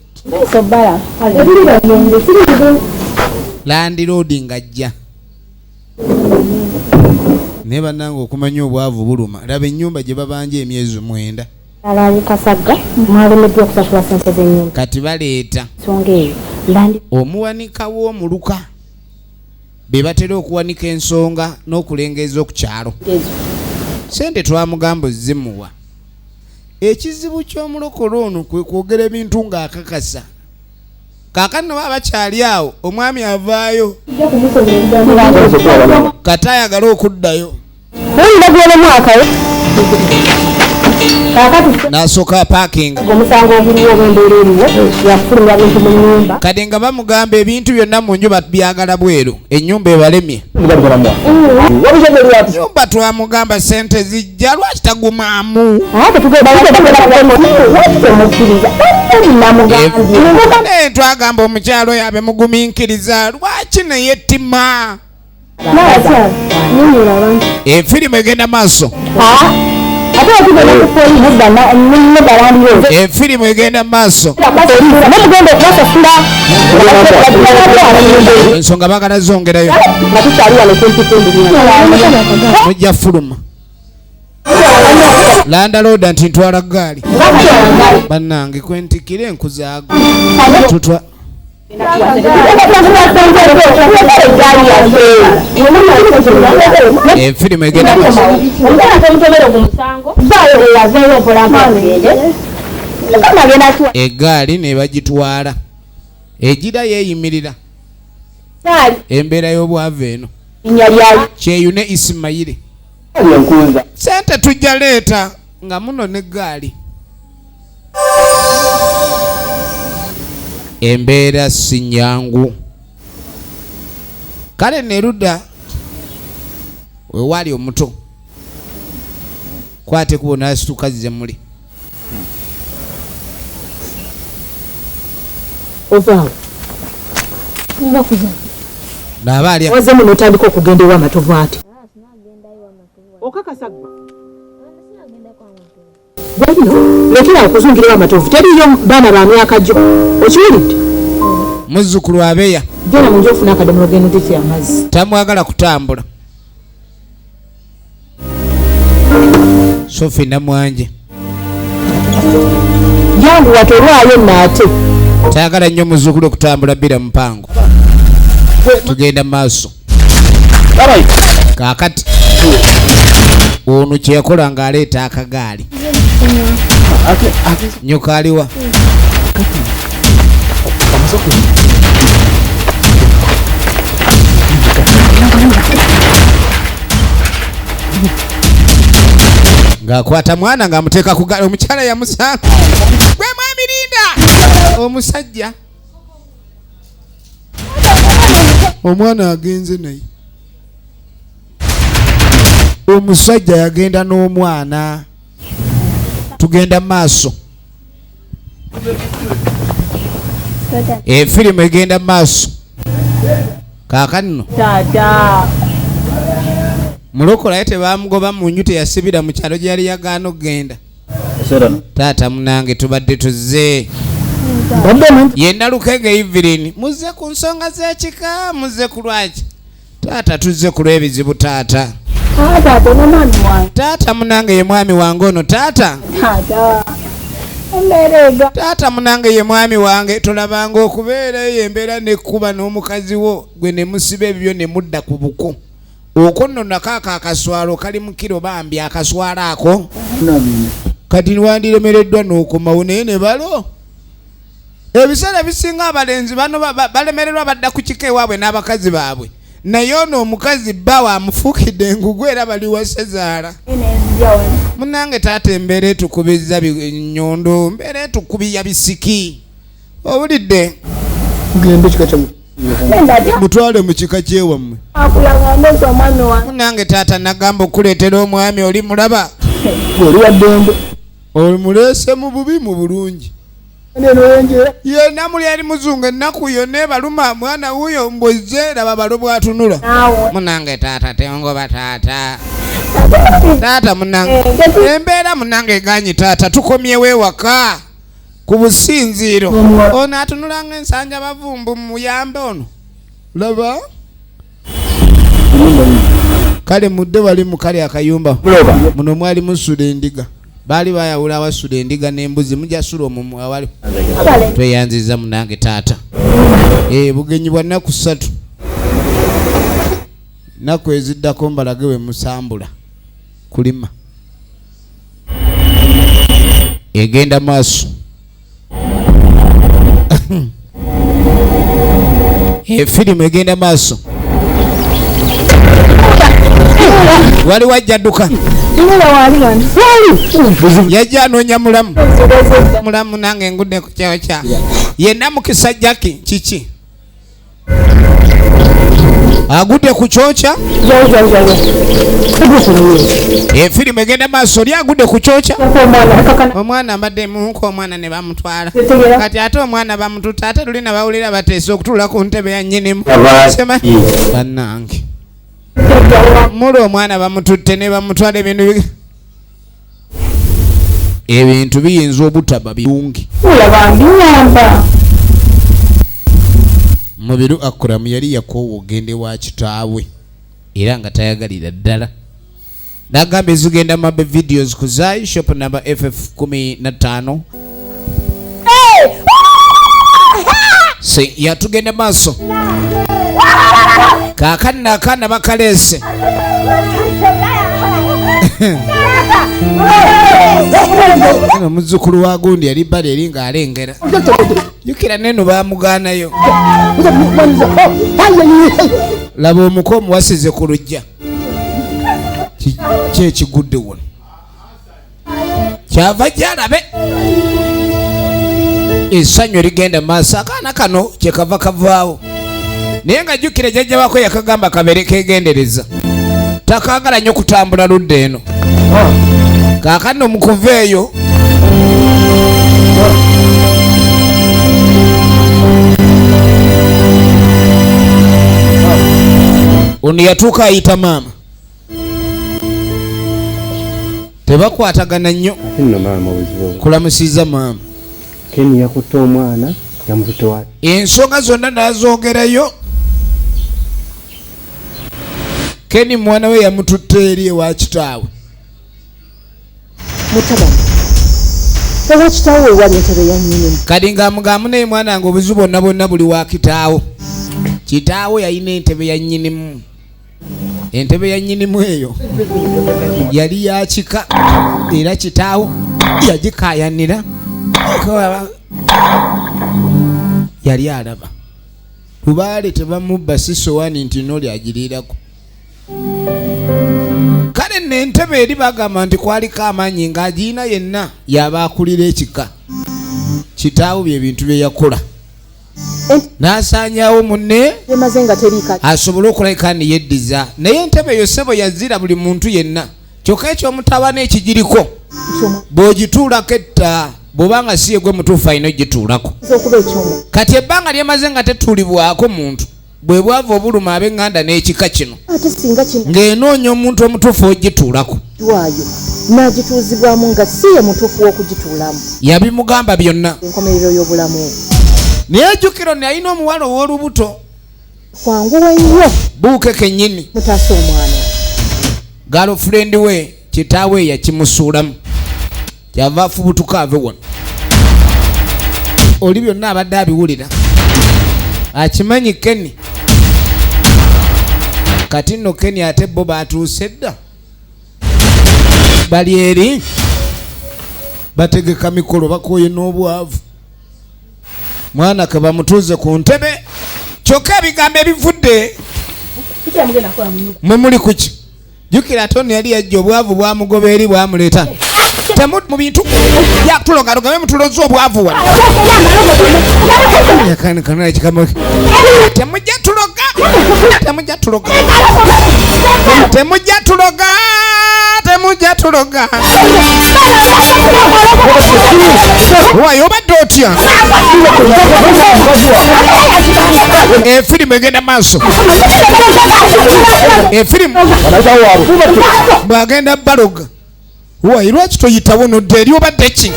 Landiroodi ng'ajja. Naye bannange okumanya obwavu buluma. Laba ennyumba gye babanja emyezi 9. Kasagga mwalemeddwa okusasula ssente z'ennyumba. Kati baleeta Nsonga eyo omuwanika w'omuluka be batera okuwanika ensonga n'okulengeza ku kyalo. Sente twamugamba zimuwa. Ekizibu ky'omulokole ono kwe kwogera ebintu ng'akakasa. Kaakano baba bakyali awo omwami avaayo. Kati ayagala okuddayo. N'asooka parking. Omusango oguliwo ogw'embeera eriwo yafulumya bintu mu nnyumba. Kati nga bamugamba ebintu byonna mu nnyumba byagala bweru. Ennyumba ebalemye. Nyumba twamugamba sente zijja lwaki tagumaamu. Naye twagamba omukyalo oyo abe mugumiikiriza lwaki neyettima. Efirimu egenda maaso. Efirimu egenda maaso. Ensonga baagala zongerayo. Mujja fuluma. Landa loda nti ntwala ggaali. Bannange kwentikire enkuzaago. Tutwa. Efirimu egenda maaso. Eggaali ne bagitwala. Egira yeeyimirira. Embeera y'obwavu eno. Kyeyune Isimayiri. Sente tujja leeta nga muno n'eggaali. Embeera si nnyangu. Kale Neruda we wali omuto. Kwate kubona asituka ze muli. Ovaawo. N'abalya. Oze muno otandika okugenda ewa amatovu ati. Okakasa gwe. Bwino lekera okuzungira amatovu. Teriyo baana ba myaka gyo. Okiwulidde? Muzzukulu abeya. Genda mu nju ofuna akadomola g'eno teki amazzi. Tamwagala kutambula. Sophie Namwanje. Jangu watolwayo nate. Tayagala nnyo muzzukulu okutambula bila mpango. Tugenda maaso. Kaakati ono kye yakola ng'aleeta akagaali. Nnyuka aliwa. Ng'akwata mwana ng'amuteeka ku gaali. Omukyala yamusanga. Gwe mwami linda! Omusajja. Omwana agenze naye. Omusajja yagenda n'omwana. Tugenda maaso. Efirimu egenda maaso. Kaakano. Taata. Mulokola yete bamugoba mu nju teyasibira mu kyalo gye yali yagaana okugenda. Taata munange tubadde tuzze. Yenna Lukege Evelyn. Muzze ku nsonga z'ekika, muzze ku lwaki. Taata tuzze ku lw'ebizibu taata. Taata n'omwami wange. Taata munange ye mwami wange ono taata. Taata. Emberega. Taata munange ye mwami wange tolabanga okubeera embeera nekkuba n'omukazi wo gwe ne musiba ebyo ne mudda ku buko. Okonona kaka akaswalo kali mu kiro bambi akaswalo ako. Kati wandiremereddwa n'okomawo naye ne balo. Ebiseera bisinga abalenzi bano balemererwa badda ku kika ewaabwe n'abakazi baabwe naye ono omukazi bbawa amufukidde engugu era bali wasezaala. Munange taata embeera etukubiza nyondo, mbeera etukubiya bisiki. Obulidde Mugende kika kyamu. mutwale mu kika kyewammwe. Munange taata nagamba okuleetera omwami oli mulaba. Oli waddembe. Omuleese mu bubi mu bulungi. Neno yenje. Yena muli ali muzungu ennaku yonna ebaluma mwana wuyo mboze laba balo bwatunula. Munange taata tengoba taata. Taata munange. Embeera munange eganyi taata tukomyewo ewaka. Ku businziiro. Ono atunula ng'ensanja bavumbu muyambe ono. Laba. Kale mudde wali mu kale akayumba. Muno mwali musula endiga. Bali bayawula abasula endiga n'embuzi mujja sula omumu awali. Tweyanziza munange taata. Bugenyi bwa nnaku 3. Nnaku eziddako mbalage we musambula. Kulima. Egenda maaso. Filimu egenda maaso. Wali wajja dduka. Yajja anoonya mulamu. Mulamu nange ngudde ku kyawo kya. Yenna mukisa jaki kiki? Agudde ku kyokya? Filimu egenda maaso oli agudde ku kyokya? Omwana ambadde muko omwana ne bamutwala. Kati ate omwana bamututa ate luli nabawulira bateese okutuula ku ntebe ya nnyinimu. Sema bannange. Muli omwana bamututte ne bamutwala ebintu biyinza obutaba birungi. Mubiru Akuramu yali yakoowa ogende wa kitaawe era nga tayagalira ddala. Nagamba ezigenda mabe videos ku Zai shop number FF15. Se yatugenda maaso. Kaakana akaana bakaleese. Muzzukulu wa gundi yali bali eri ng'alengera. Jukira neno baamugaanayo. Laba omuko omuwasize ku lujja. Kyekigudde wano. Kyava gyalabe. Essanyu ligenda maaso akaana kano kyekava kavaawo. Naye nga jjukira jjajja wako yakagamba kabere kegendereza. Takaagala nnyo kutambula ludde eno. Kaakano mukuva eyo. Ono yatuuka ayita maama. Tebakwatagana nnyo. Nno maama wezibo. Kulamusiza maama. Keni yakutta omwana yamututowa. Ensonga zonna n'azoogerayo. Keni mwana we yamututte eri ewa kitaawe. Mutabani. Ewa kitaawe wali ntebe ya nnyinimu. Kadi ng'amugamu naye mwana nga obuzibu bonna bonna buli wa kitaawo. Kitaawe yalina entebe ya nnyinimu. Entebe ya nnyinimu eyo yali ya kika era kitaawo yagikaayanira. Yali alaba. Lubaale tebamubba sisowani nti noli agiriirako. Kale n'entebe eri bagamba nti kwaliko amaanyi ng'agiina yenna yaba akulira ekika. Kitaawo bye bintu bye yakola. N'asaanyawo munne asobole okulabika ni yeddiza. Naye entebe eyo ssebo yazira buli muntu yenna. Kyokka eky'omutabana ekigiriko bw'ogituulako etta bw'obanga si ye gwe mutuufu alina ogituulako. Kati ebbanga lyemaze nga tetuulibwako muntu bwe bwava obuluma ab'eŋŋanda n'ekika kino ng'enoonya omuntu omutuufu ogituulako. N'agituuzibwamu nga si ye mutuufu w'okugituulamu. Yabimugamba byonna. Enkomerero y'obulamu. Naye jjukira nti alina omuwala ow'olubuto. Kwanguwa nnyo. Buuke kennyini. Mutaasa omwana. Galofurendi we kitaawe yakimusuulamu. Kyava afubutuka ave wano. Oli byonna abadde abiwulira. Akimanyi Keni. Kati nno Keni ate bo baatuuse dda. Bali eri bategeka mikolo bakooye n'obwavu. Mwana ke bamutuuze ku ntebe kyokka ebigambo ebivudde Mumuli kuki jukira atoni yali yajja obwavu bwamugoba eri bwamuleta mu bintu yatulogaloga mutuloza obwavu wano yakanikanala ekikamo temujja tuloga temujja tuloga temujja tuloga temujja tuloga wayo obadde otya efirimu egenda maaso efirimu bwagenda baloga wayi lwaki toyitawo nodde eri obadde ki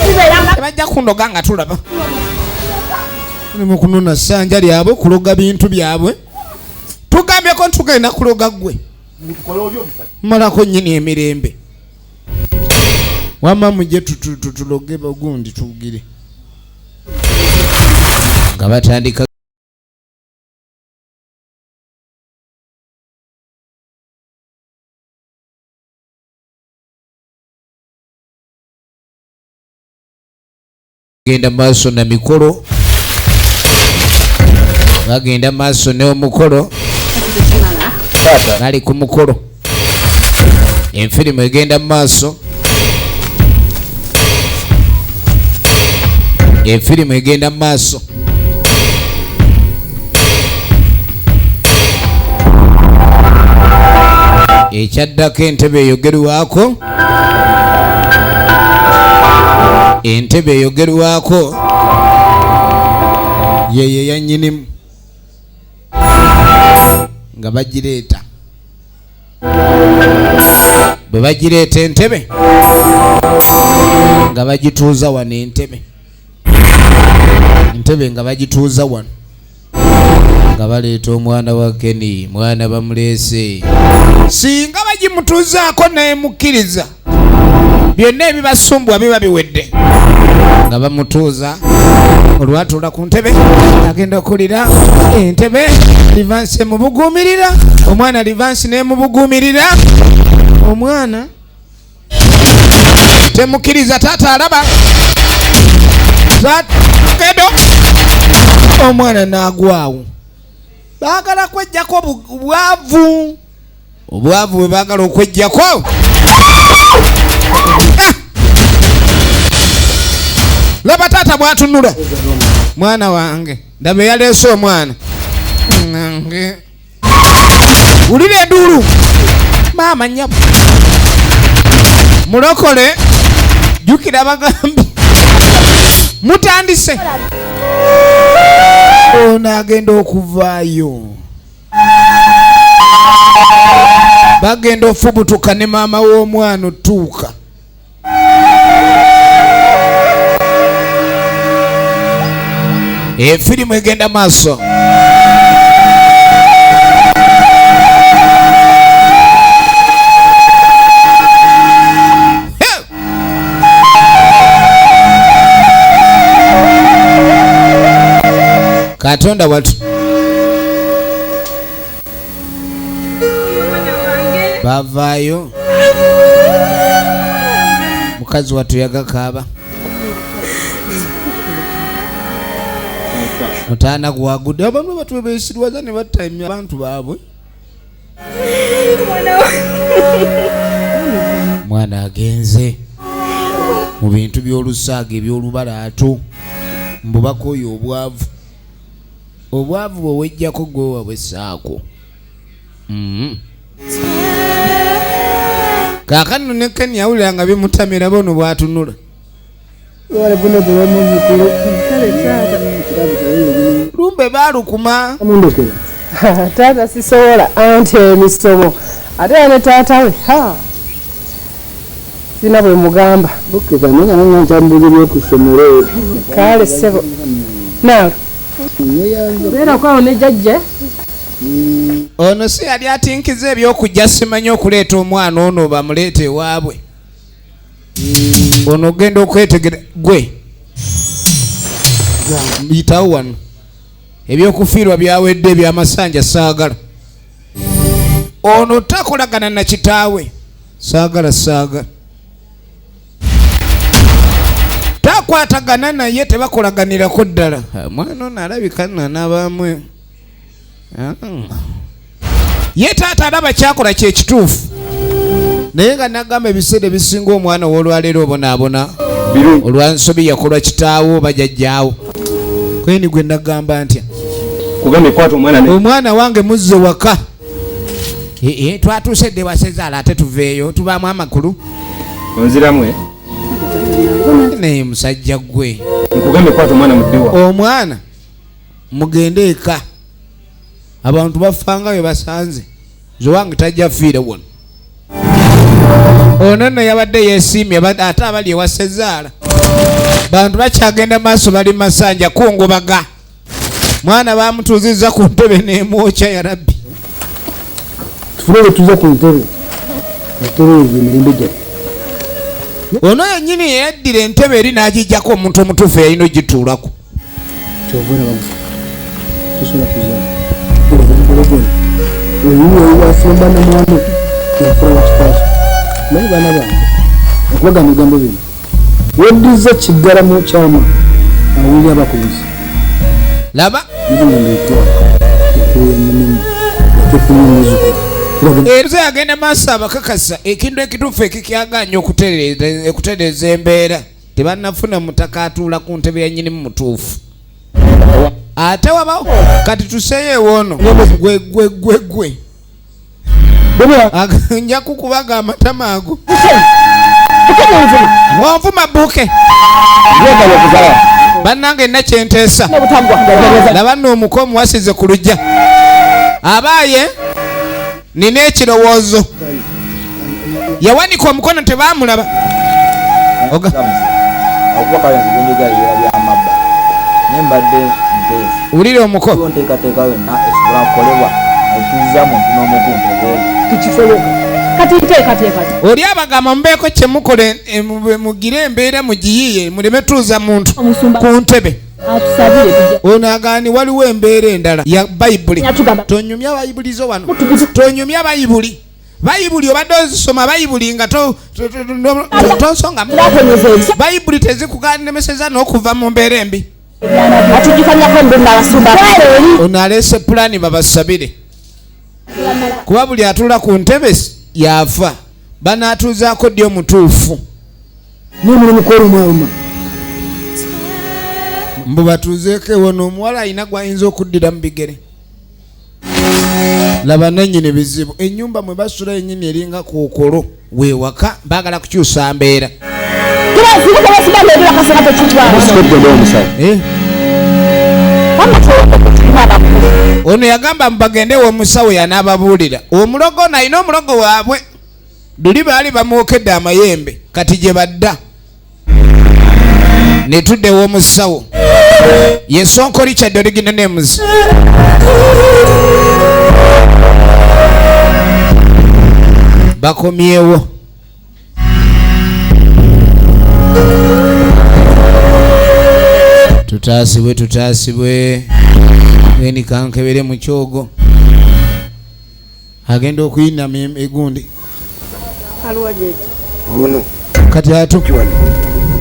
tebajja kunoga nga tulaba mukunona ssanja lyabwe kuloga bintu byabwe tugambyeko ntugenda kuloga gwe malako nyini emirembe wama mujje tuloge bagundi tugire nga batandika genda maaso na mikolo bagenda maaso n'omukolo bali ku mukolo enfirimu egenda maaso enfirimu egenda maaso ekyaddako entebe eyogerwako entebe eyogerwako yeye yanyinimu nga bagireeta bwe bagireeta entebe nga bagituuza wano entebe nga bagituuza wano nga baleeta omwana wa Keni mwana bamuleese singa bagimutuuzaako nemukkiriza byonna ebibasumbwa biba biwedde nga bamutuuza olwatuula ku ntebe agenda okulira entebe livansi emubuguumirira omwana livansi nemubuguumirira omwana temukkiriza taata alaba kedo omwana naagwawo baagala kwejjako obwavu bwe baagala okwejjako laba taata bwatunula mwana wange ndabe yaleese omwana nange ulira enduulu maama nnyabo mulokole jukira bagambi mutandise ono agenda okuvaayo bagenda ofubutuka ne maama w'omwana otuuka efirimu egenda maaso Katonda watu bavaayo mukazi watu yagakaaba mutaana gwagudde abamu batu beesirwaza ne battaimya abantu baabwe mwana agenze mu bintu by'olusaaga eby'olubalaatu mbubako oyo obwavu bwewejjako gwe wabwessaako kaakano ne Keni yawulira nga bimutamira bono bwatunula lumbe baalukuma taata sisobola anti emisomo ate ne taata we sina bwe mugamba kale ssebo naalo beera kwawo ne jjajja ono si yali atinkiza ebyokujja simanyi okuleeta omwana ono bamuleeta ewaabwe ono ogenda okwetegera gwe yitawo wano ebyokufiirwa byawedde ebyamasanja saagala ono takolagana na kitaawe saagala takwatagana naye tebakolaganirako ddala mwana ono alabika nanabamwe ye taata alaba kyakola kyekituufu naye nga nagamba ebiseera ebisinga omwana w'olwaleero obonaabona olwansobi yakolwa kitaawo oba jajjaawo kweni gwe nagamba ntya omwana wange muzze waka twatuuse dde wasezaala ate tuveeyo tubaamu amakulu onziramwe naye musajja gwe nkugambe kwata omwana muddewa omwana mugende eka abantu bafanga bwe basanze zowange tajja fiire wona ono nno yabadde yeesiimye ate abali ewasezaala bantu bakyagenda maaso bali masanja kungubaga mwana bamutuuzizza ku ntebe n'emwokya ya rabbi tufune bwe tuza ku ntebe entebe ezo emirembe gyaffe ono yennyini yeyaddira entebe eri n'agijjako omuntu omutuufu yalina ogituulako kyovuna bamusa tosobola kuzaala ologona oyiwe wasomba namwano enfula wakitaaso naye baana bange okubagamba ebigambo bino weddiza kiggalamu kyama awuli abakubuzi laba ezo yagenda maaso abakakasa ekintu ekituufu ekikyaganya okutereeza embeera tebannafuna mutaka atuula ku ntebe yannyinimu mutuufu ate wabawo kati tuseeyo ewoono gwe nja kukubaga amatama ago wonvuma buke bannange nina kyenteesa laba nno omuko omuwasize ku lujja abaaye nina ekirowoozo yawanika omukono tebaamulaba wulira omuko oli abagamba mubeeko kyemukola mugire embeera mugiyiye muleme tuuza muntu ku ntebe onagani waliwo embeera endala ya bayibuli tonyumya bayibulizo wano tonyumya bayibuli obadde ozisoma bayibuli nga tosonga bayibuli tezikuganemeseza n'okuva mu mbeera embi ono aleese pulani babasabire kuba buli atuula ku ntebe yafa banaatuuzaako ddi omutuufu mbu batuuzeeko ewono omuwala alina gwayinza okuddira mu bigere laba nannyini bizibu ennyumba mwe basula yennyini eringa kookolo weewaka baagala kukyusa mbeera ono yagamba mubagendewo omusawo yanaababuulira omulogo nalina omulogo waabwe luli baali bamwokedde amayembe kati gye badda ne tuddewo omusawo yesonkoli kyadde origina names bakomyewo tutaasibwe eni kankebere mu kyogo agenda okuyinama egundi kati atu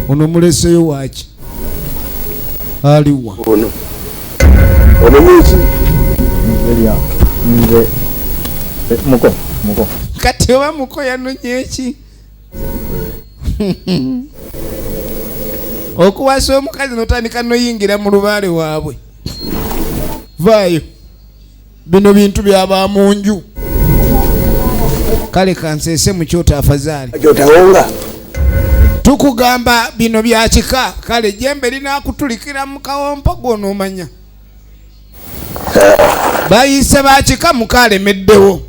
ono muleseyo waki aliwa ono mwiki nze muko kati oba muko yanonye eki okuwasa omukazi notandika noyingira mu lubaale waabwe vaayo bino bintu byaba munju kale kanseese mukyota afazaali ajotawonga tukugamba bino byakika kale jembe linakutulikira mu kawompo gwonoomanya bayise bakika mukalemeddewo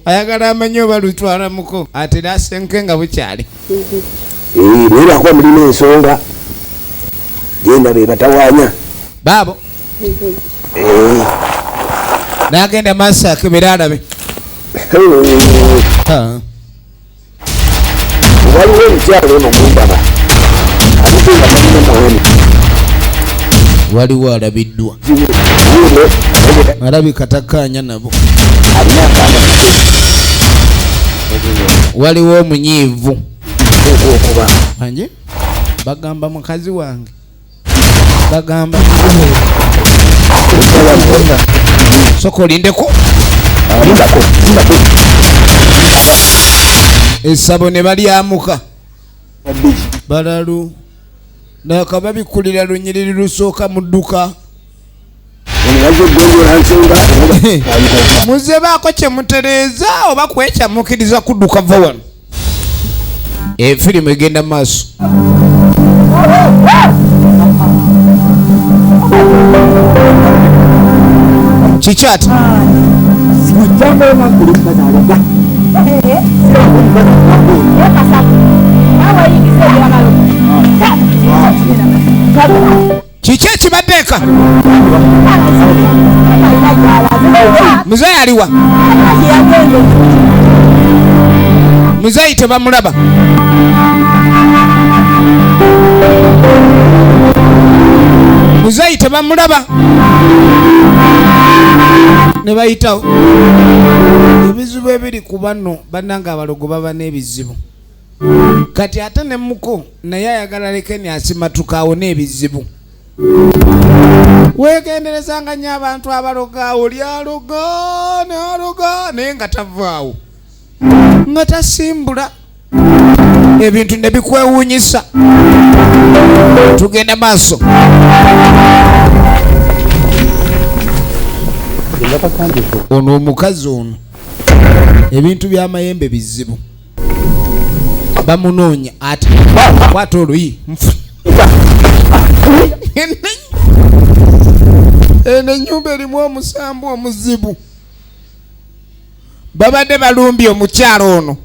ayagala amanye oba lutwala muko ate nasenke nga bukyali naye lwakuba mulina ensonga genda be batawaanya baabo nagenda maaso akebera alabe waliwo omukyalo ono mundaba abitunga talina muwani waliwo alabiddwa alabika takkaanya nabo alina akaana waliwo omunyiivu okuba anje bagamba mukazi wange bagamba soka olindeko Esabo ne balyamuka balalu nakababikulira lunyiriri lusooka mu dduka muze baako kyemutereeza oba kwekyamukiriza kudduka va wano efirimu egenda maaso. Kikyati kiki ekibaddeeka muzeeyi aliwa muzeeyi tebamulaba muzeeyi tebamulaba ne bayitawo ebizibu ebiri ku bano bannanga abalogo baba n'ebizibu kati ate ne muko naye ayagala lekeni asimatukaawo n'ebizibu weegenderezanga nnyo abantu abaloga oli aloga n'aloga naye nga tavaawo nga tasimbula ebintu ne bikwewuunyisa. Tugenda maaso. Ono omukazi ono ebintu by'amayembe bizibu bamunoonya ate kwata oluyi eno ennyumba erimu omusambu omuzibu babadde balumbye omukyalo ono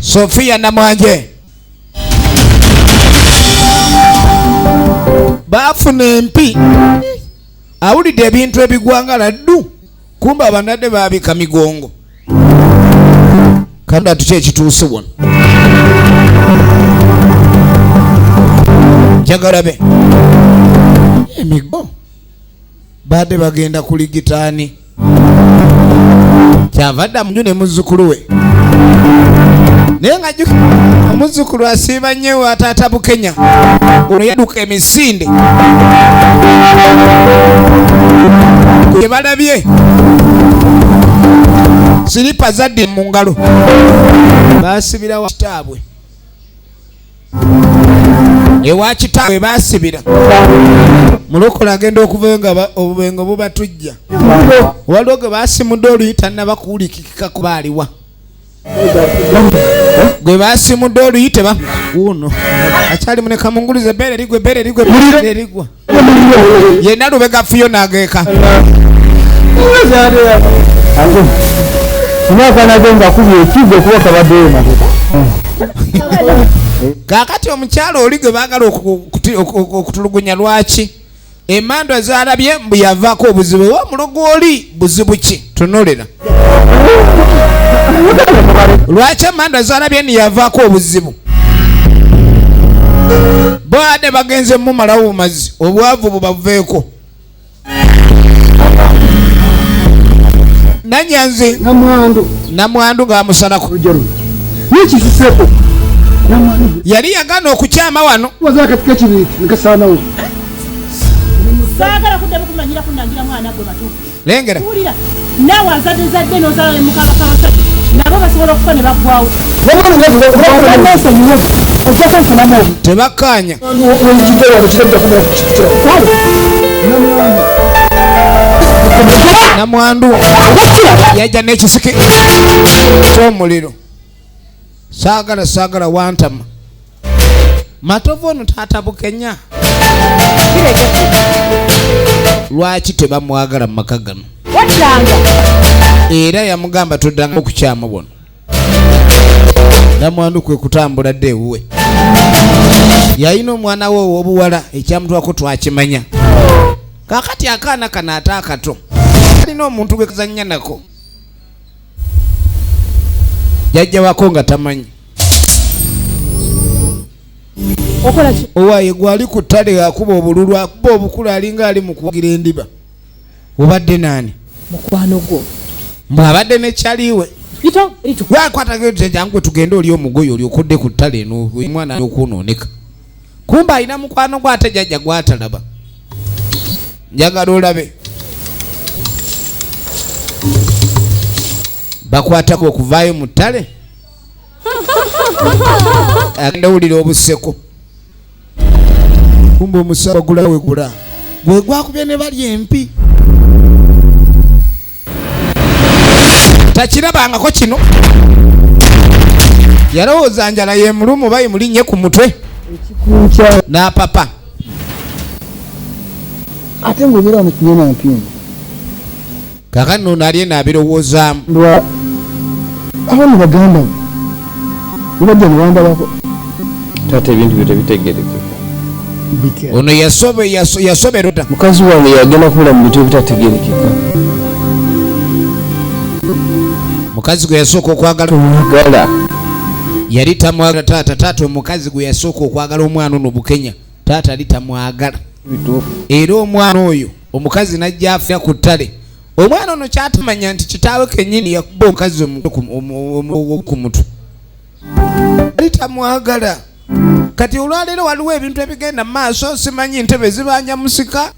Sofia Namwanje bafuna empi awulidde ebintu ebigwangala ddu kumba abanadde babika migongo kandi atuki ekituuse wano njagalabe emigo badde bagenda kuligitaani kyavadda munju ne muzzukulu we naye nga omuzzukulu asiiba nnyo wa taata Bukenya ono yaduka emisinde gye balabye siripa zadde mu ngalo baasibira wa kitaabwe ewa kitaabwe baasibira mulokola agenda okuvayo nga obubengo bubatujja waliwo ge baasimudde oluyita nabakuwulikikako baaliwa gwe basimudde oluyite ba uno akyali muneka mungulize bere ligwa yena lubega fuyo nageeka kakati omukyalo oli gwe baagala okutulugunya lwaki emando ezalabye mbu yavaako obuzibu wa mulogo oli buzibu ki tunulira lwaki emando ezalabye niyavaako obuzibu bade bagenze mumalawo bumazi obwavu bubaveeko nanyanze namwandu ng'amusalako yali yagana okukyama wano saagala kuddamu kumanyira kunangira mwana gwe batuufu lengera kuwulira naawe azadde n'ozala ne mukabasabasajja nabo basobola okufa ne baggwawo tebakkaanya namwandu yajja n'ekisiki ky'omuliro saagala wantama matovu ono taata Bukenya lwaki tebamwagala mu maka gano era yamugamba toddanga okukyama bwono namwandu kwe kutambula dde ewuwe yalina omwana we ow'obuwala ekyamutwako twakimanya kakati akaana kano ate akato alina omuntu gwe kazannya nako jajja wako nga tamanyi owaye gwali ku ttale akuba obululu akuba obukulu alinga ali mu kuwagira endiba obadde naani mukwano gwo mbwabadde nekyaliwe wakwatagejangu tugende oli omugoyi oli okudde ku ttale eno mwana okunooneka kumba alina mukwano gwe ate jajja gwatalaba njagala olabe bakwatako okuvaayo mu ttale agenda wulira obuseko kumba omusaba gula wegula gwe gwakubye ne bali empi takirabangako kino yalowooza njala ye mulumu bayimulinnye ku mutwe n'apapa ate ng'obeera wano kinyana mpindi kakati nono ali naabirowoozaamu abaana baganda nibajja nibandabako taata ebintu byo tebitegerekeka ono yasoberota mukazi wange yagenda kubula mu bintu ebitategerekeka mukazi gwe yasooka okwagala yali tamwagala taata omukazi gwe yasooka okwagala omwana ono Bukenya taata ali tamwagala era omwana oyo omukazi najja afira ku ttale omwana ono kyatamanya nti kitaawe kennyini yakuba omukazi ku mutwe ali tamwagala kati olwaleero waliwo ebintu ebigenda mu maaso simanyi ntebe zibanja musika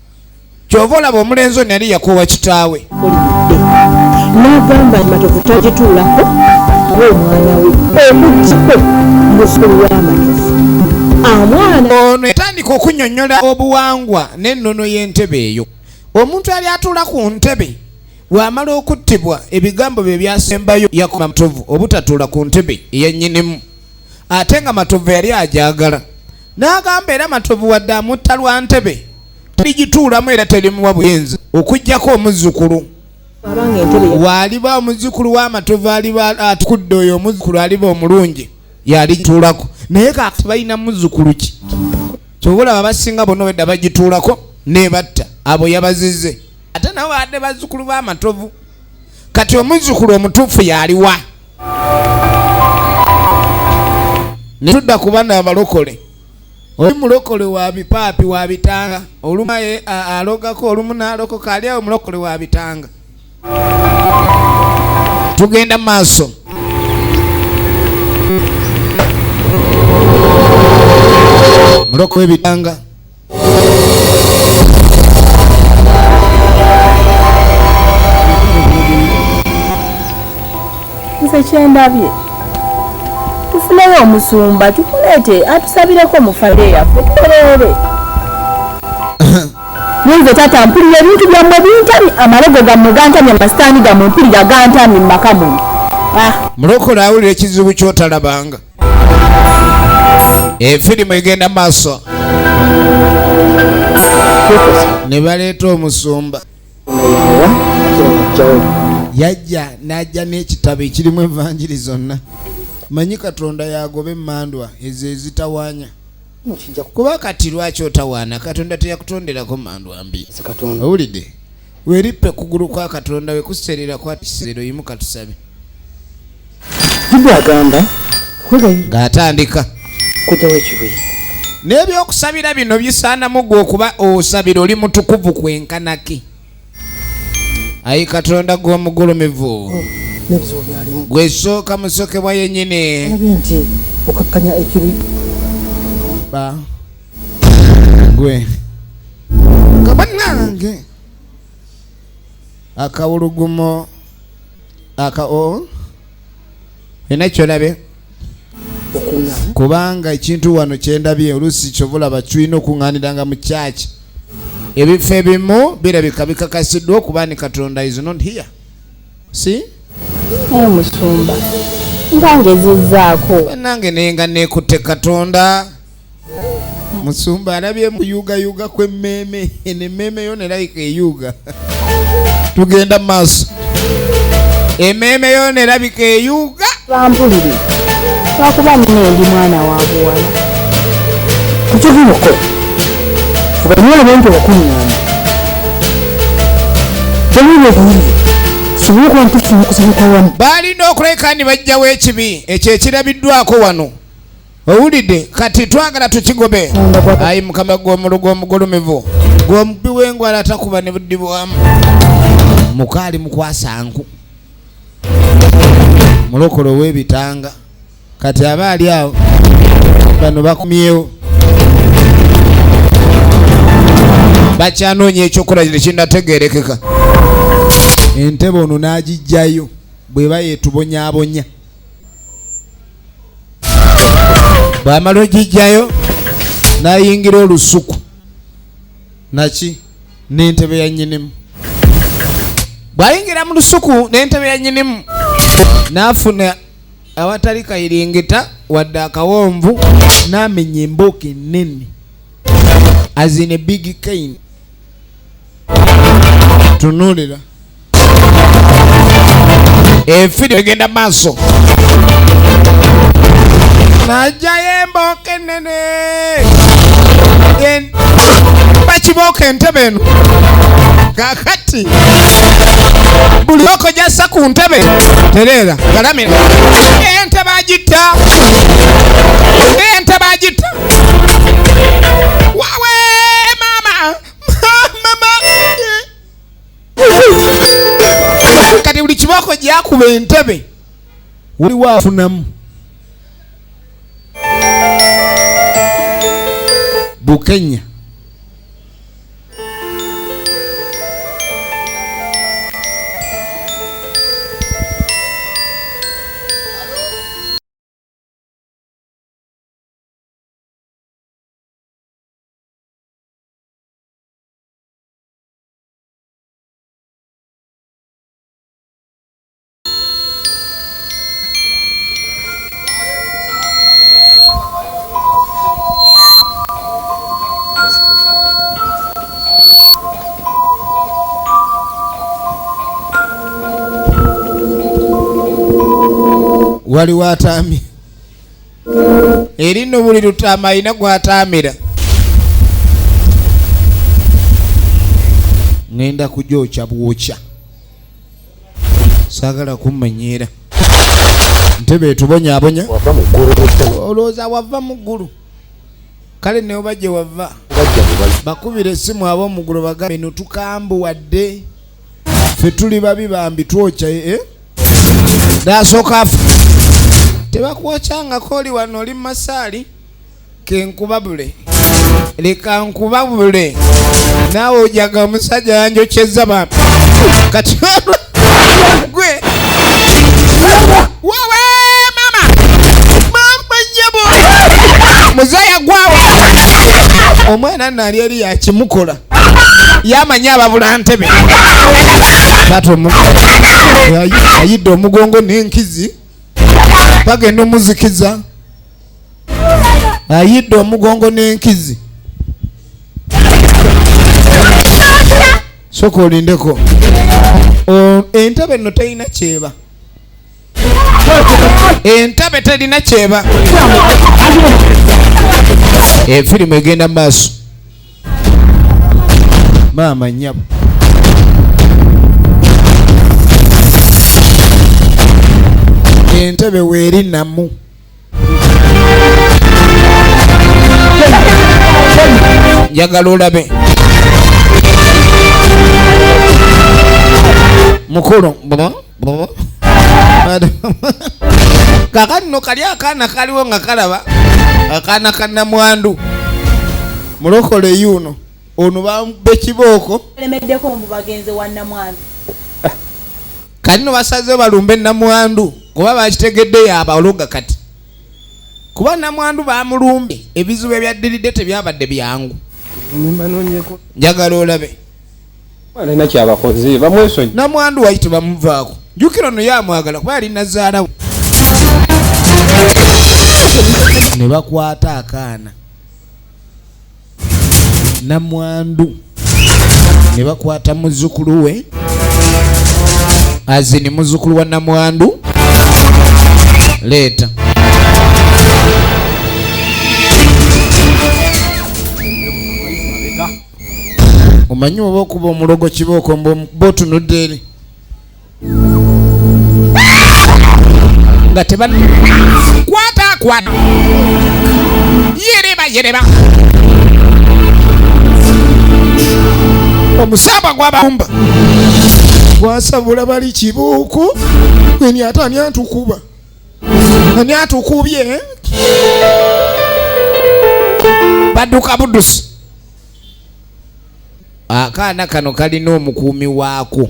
kyova olaba omulenzi ono yali yakoowa kitaawe n'agamba matovu tagituulako oba omwana we omuggiko musulu w'amatovu omwana ono yatandika okunnyonnyola obuwangwa n'ennono y'entebe eyo omuntu ali atuula ku ntebe bw'amala okuttibwa ebigambo bye byasembayo yakoma matovu obutatuula ku ntebe eyannyinimu ate nga matovu yali ajagala n'agamba era matovu wadde amutta lwa ntebe taligituulamu era terimuwa buyinza okuggyako omuzzukulu waaliba omuzzukulu w'amatovu aliba atukudde oyo omuzzukulu aliba omulungi yaligituulako naye kakati balina muzzukulu ki kyobola abasinga bonna wedda bagituulako nebatta abo yabazize ate nabo badde bazzukulu b'amatovu kati omuzzukulu omutuufu yaliwa netudda ku bana abalokole oli mulokole wa bipaapi wa bitanga olumu alogako olumu n'alokoka ali awo mulokole wa bitanga tugenda maaso muloko w'ebitanga nze kyendabye tufuneyo omusumba tukuleete atusabireko mufade yaffe tukoleere nze taata mpulira ebintu byammwe bintamye amalogo gammwe gantamye amasitaani gammwe mpulira gantamye mu maka muno mulokole awulira ekizibu kyotalabanga efirimu egenda maaso ne baleeta omusumba yajja n'ajja n'ekitabo ekirimu evanjiri zonna manyi Katonda yagoba emmandwa ezo ezitawaanya kuba kati lwaki otawaana Katonda teyakutonderako mandwa mbi owulidde werippe kugulu kwa Katonda wekuserera kwatisirero yimu katusabe agamba ng'atandika kutawo ekibuye n'ebyokusabira bino bisaanamu gwe okuba osabira oli mutukuvu kwenkanaki ayi Katonda gw'omugulumivu n'ebizibu byalimu gwe sooka musokebwa yennyini nti okakkanya ekibi gwe kabanange akawulugumo enakyolabe kubanga ekintu wano kyendabye oluusi kyobulaba tulina okuŋŋaaniranga mu kyaki ebifo ebimu birabika bikakasiddwa okuba ni Katonda is not here si musumba ngangezizzaako nange nenga nekutte Katonda musumba alabye muyugayuga kw'emmeeme n'emmeeme yo nerabika eyuga tugenda mu maaso emmeeme yo nerabika eyuga bampulire lwakuba nne ndi mwana wa buwala kukyogenda okukola obanywala bantu abakuŋŋaana tebuli ebuulire kisobole okuba mpituna okusanyuka wamu balina okuleka ni bajjawo ekibi ekyo ekirabiddwako wano owulidde kati twagala tukigobe ayi Mukama gw'omulugo omugulumivu gw'omubi w'engwala atakuba ne buddibwamu mukaali mukwasanku mulokole ow'ebitanga kati aba ali awo bano bakumyewo bakyanoonya ekyokola kinategeerekeka entebe ono n'agijjayo bweba yetubonyaabonya bwamala ogijjayo n'ayingira olusuku naki n'entebe ya nnyinimu. Bw'ayingira mu lusuku n'entebe ya nnyinimu n'afuna awatali kayiringita wadde akawonvu n'amenya embooka ennene azine big cane. Tunuulira efiri egenda maaso n'ajjayo embooka ennene bakibooka entebe eno kakati buli oko jassa ku ntebe tereera galamira entebe agitta wawe mama kati buli kibooko gyakuba entebe waliwo afunamu Bukenya. Waliwo ataami eri nno buli lutaama alina gw'ataamira. Ngenda kugyokya bwokya saagala kummanyiira ntebe etubonyaabonya olowooza wava mu ggulu kale ne oba gye wava bakubira essimu ab'omu ggulu bagambe no tukambuwadde ffe tuli babi bambi twokya dasooka afa tebakuwokyangako oli wano oli masaali kenkubabule leka nkubabule naawe ojaga omusajja yanjokyezza bambi kati gwe wawe mama nyabo muzaya gwawe omwana nali eri yakimukola yamanya ababula ntebe ayidde omugongo n'enkizi bagenda omuzikiza ayidde omugongo n'enkizi soka olindeko entebe nno terina kyeba entebe terina kyeba efirimu egenda maaso maama nnyabo entebe weeri namu njagala olabe mukulu kakati no kali akaana kaliwo nga kalaba akaana kannamwandu mulokole yuno ono bambe kibooko lemeddeko mu bagenzi wa Namwandu kati no basaze balumbe Namwandu kuba bakitegedde yaba oluga kati kuba Namwandu bamulumbe ebizibu ebyaddiridde tebyabadde byangu njagala olabe alina kyabakozi bamwesonyi Namwandu wayite bamuvaako jukira no yamwagala kuba yali nazaalawo ne bakwata akaana Namwandu ne bakwata muzzukulu we azini muzzukulu wa Namwandu leeta omanyi oba okuba omulogo kibooko botunudde eri nga kwata yereba omusamba gw'abahumba gwasabula bali kibuuku eni ate ani atukuba ani atukubye badduka buddusi akaana kano kalina omukuumi waako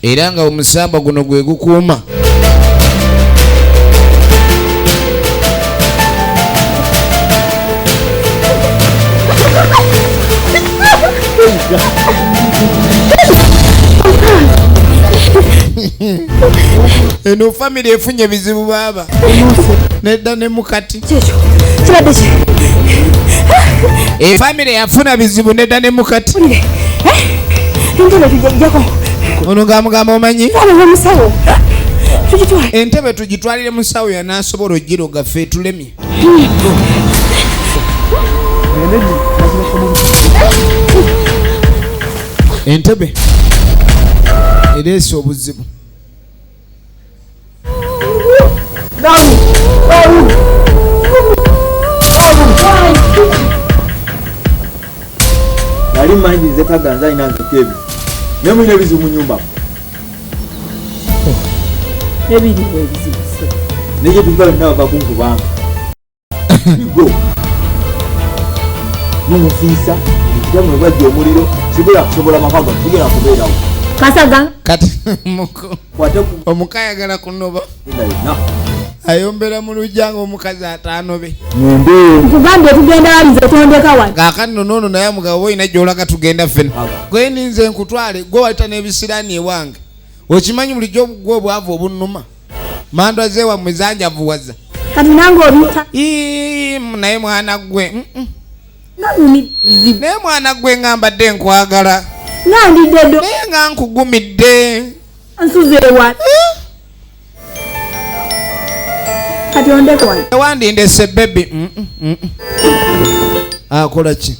era nga omusamba guno gwe gukuuma eno family efunye bizibu baba nedda ne mukati family yafuna bizibu nedda ne mukati ono gamugamba omanyi entebe tugitwalire musawo yanaasobola ojjiro gaffe tulemye entebe ereese obuzibu nali manyi nze kaganza alina nzitebi naye mulina ebizibu mu nyumba ebiriwo ebizibu naye tuva byonna bava kunkubanga bigo numufiisa ekiramu bwajja omuliro sigera kusobola makaga sigera kubeerawo kasaga kati omukayagala kunoba ayombera mu lujjanga omukazi atanobe nkugambye tugenda walize tondeka wano kakati nonono naye mugabo boyina gyolaga tugenda ffena gwe ninze nkutwale gwe walita n'ebisiraani ewange okimanyi bulijjo gwe obwavu obunnuma mandwa zewammwe zanjavuwaza kati nange obita naye mwana gwe naye mwana gwe nga mbadde nkwagala nandiddedo naye nga nkugumidde nsuzeewa kati ondeko wano ewandindese bebi akola ki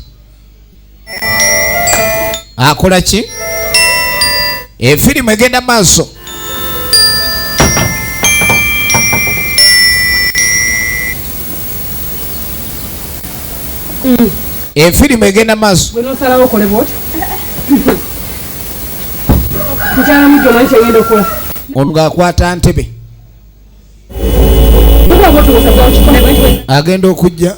akola ki efirimu egenda maaso efirimu egenda maaso bwe nosalawo okolebwa otyo kukyala mujjo manyi kyegenda okukola ono ngaakwata ntebe agenda okujja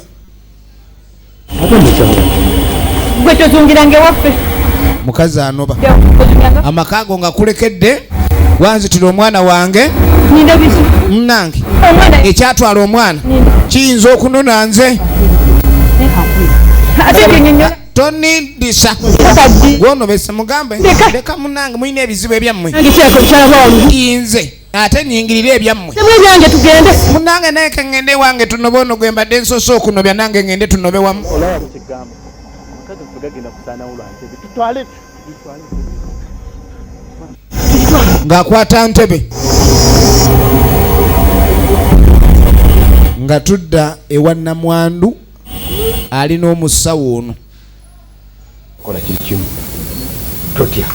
gwe tozungirange waffe mukazi anoba amakago nga kulekedde wanzitira omwana wange munange ekyatwala omwana kiyinza okunona nze tonindisa gwonobese mugambe leka munange mulina ebizibu ebyammwe nze ate nyingirira ebyammwe munange naye kengende wange tunobe ono gwe mbadde nsoose okunobya nange ngende tunobe wamu ng'akwata ntebe nga tudda ewa Namwandu alina omusawo ono kola kiri kimu totya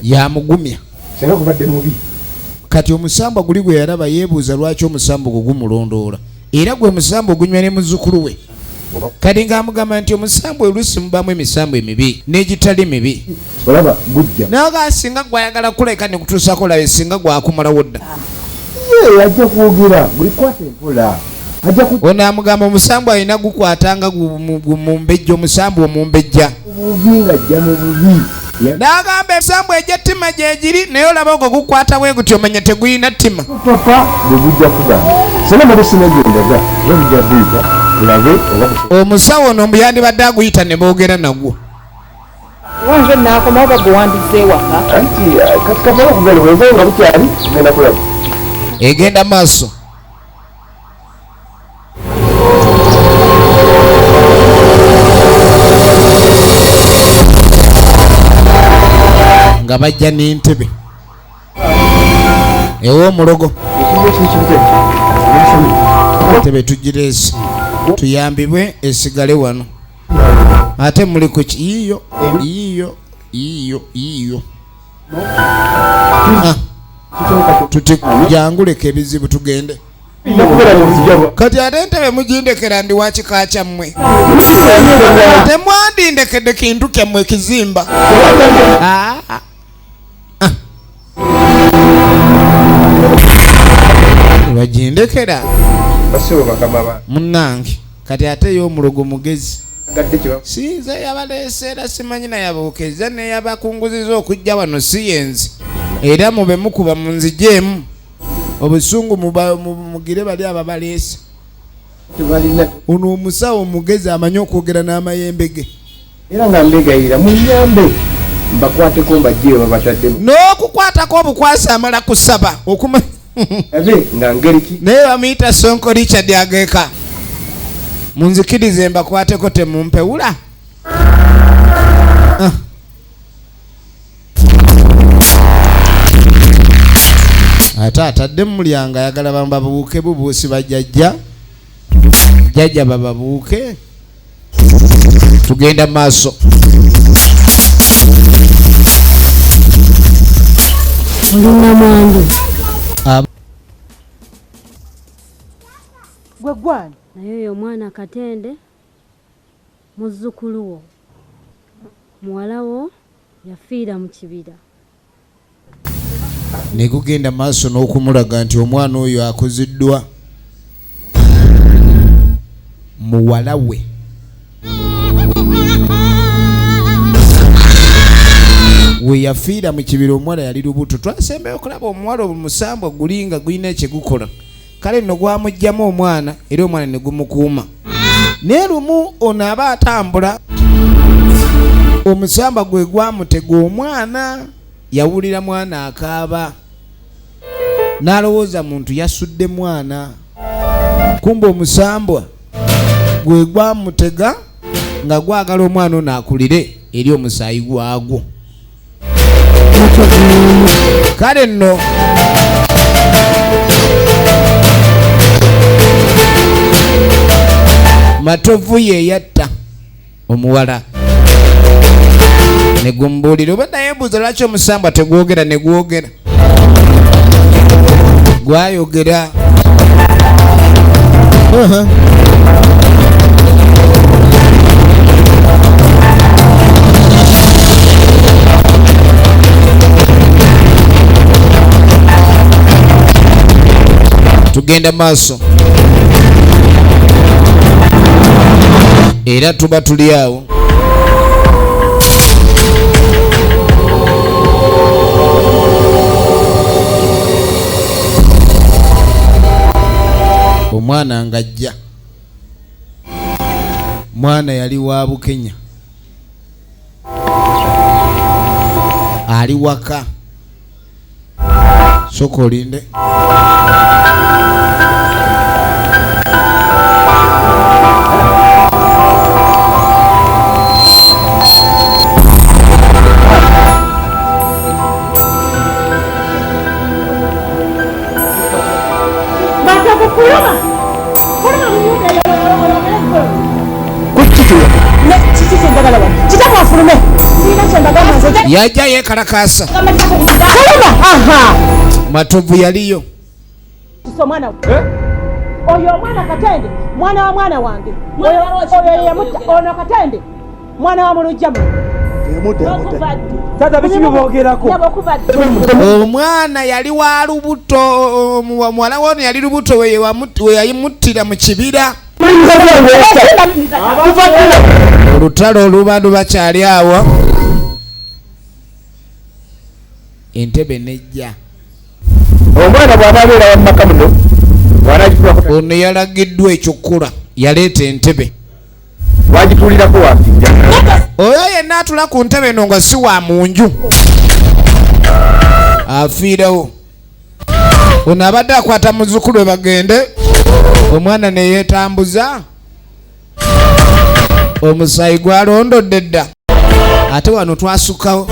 yamugumya senga kubadde mubi kati omusambo guli gwe yalaba yeebuuza lwaki omusambo gwe gumulondoola era gwe musambo ogunywa ne muzzukulu we kati ng'amugamba nti omusambo oluusi mubamu emisambo emibi n'egitali mibi olaba gujja naga singa gwayagala kuleka ne kutuusako labe singa gwakumalawo dda ajja kuwugira buli kwata empola ono amugamba omusambo alina gukwatanga mumbejja omusambo omumbejja obubi ng'ajja mu bubi n'agamba ebisambo egy'ettima gyegiri naye olaba ogwo gukwata bwe gutyo omanya teguyina ttima papa bwe bujja kugamba sena malusinagyendaga bajja buyita tulabe omusawo ono mbuyandibadde aguyita ne boogera nagwo wange naakomawo bagwewandize ewaka anti kati kamala okugala weva nga bukyali genda kulaba egenda maaso nga bajja n'entebe ew'omulogo entebe tugireese tuyambibwe esigale wano ate muli ku kiyiyo yiyo tuti janguleka ebizibu tugende kati ate entebe mugindekera ndi wakika kyammwe temwandindekedde kintu kyammwe kizimba bagindekera munnange kati ate y'omulogo mugezi sinze yabaleeseera simanyi nayabookeza neyabakunguziza okujja wano siyenzi era mube mukuba mu nzijeemu obusungu mugire bali ababaleesa. Ono omusawo mugezi amanyi okwogera n'amayembe ge. Era nga mbegayira munyambe mbakwateko mbajjeyo babataddemu. N'okukwatako obukwasi amala kusaba okuma nga ngeri ki? Naye bamuyita Sonko Richard Ageeka. Munzikirize mbakwateko temumpewula. Ate atadde mulyanga ayagala babuuke bubuusi bajjajja. Jajja babuuke. Tugenda maaso. Mulina mwandu. Gwe gwani? Naye oyo mwana Katende muzzukulu wo. Muwala wo yafiira mu kibira. Ne kugenda maaso n'okumulaga nti omwana oyo akuziddwa muwala we. We yafiira mu kibira omwana yali lubuto. Twasembeyo okulaba omuwala omusambwa gulinga gulina ekigukola. Kale nno gwamugjamu omwana era omwana ne gumukuuma. Naye lumu ono aba atambula omusamba gwe gwamutega omwana yawulira mwana akaaba n'alowooza muntu yasudde mwana. Kumbe omusambwa gwe gwamutega nga gwagala omwana ono akulire eri omusaayi gwagwo. Kale nno Matovu ye yatta omuwala ne gumbuulira oba naye mbuuza lwaki omusambwa tegwogera ne gwogera. Gwayogera. Tugenda maaso era tuba tuli awo. Omwana ngajja. Mwana yali wa Bukenya. Ali waka. Sokolinde. Yajja yekalakasa. Matovu yaliyo. Oyo mwana Katende, mwana wa mwana wange. Ono Katende, mwana wa mulujjamu. Tata bikibi boogerako. Omwana yali wa lubuto, muwala wono yali lubuto we yayimuttira mu kibira. Olutalo olubadu bakyali awo. Entebe nejja. Omwana bw'anabeera wa maka muno ono yalagiddwa ekyokula yaleeta entebe. Wagituulirako wafiira. Oyo yenna atula ku ntebe eno nga si wa mu nju afiirawo. Ono abadde akwata muzzukulu we bagende. Omwana ne yeetambuza. Omusaayi gwalondodde dda. Ate wano twasukawo.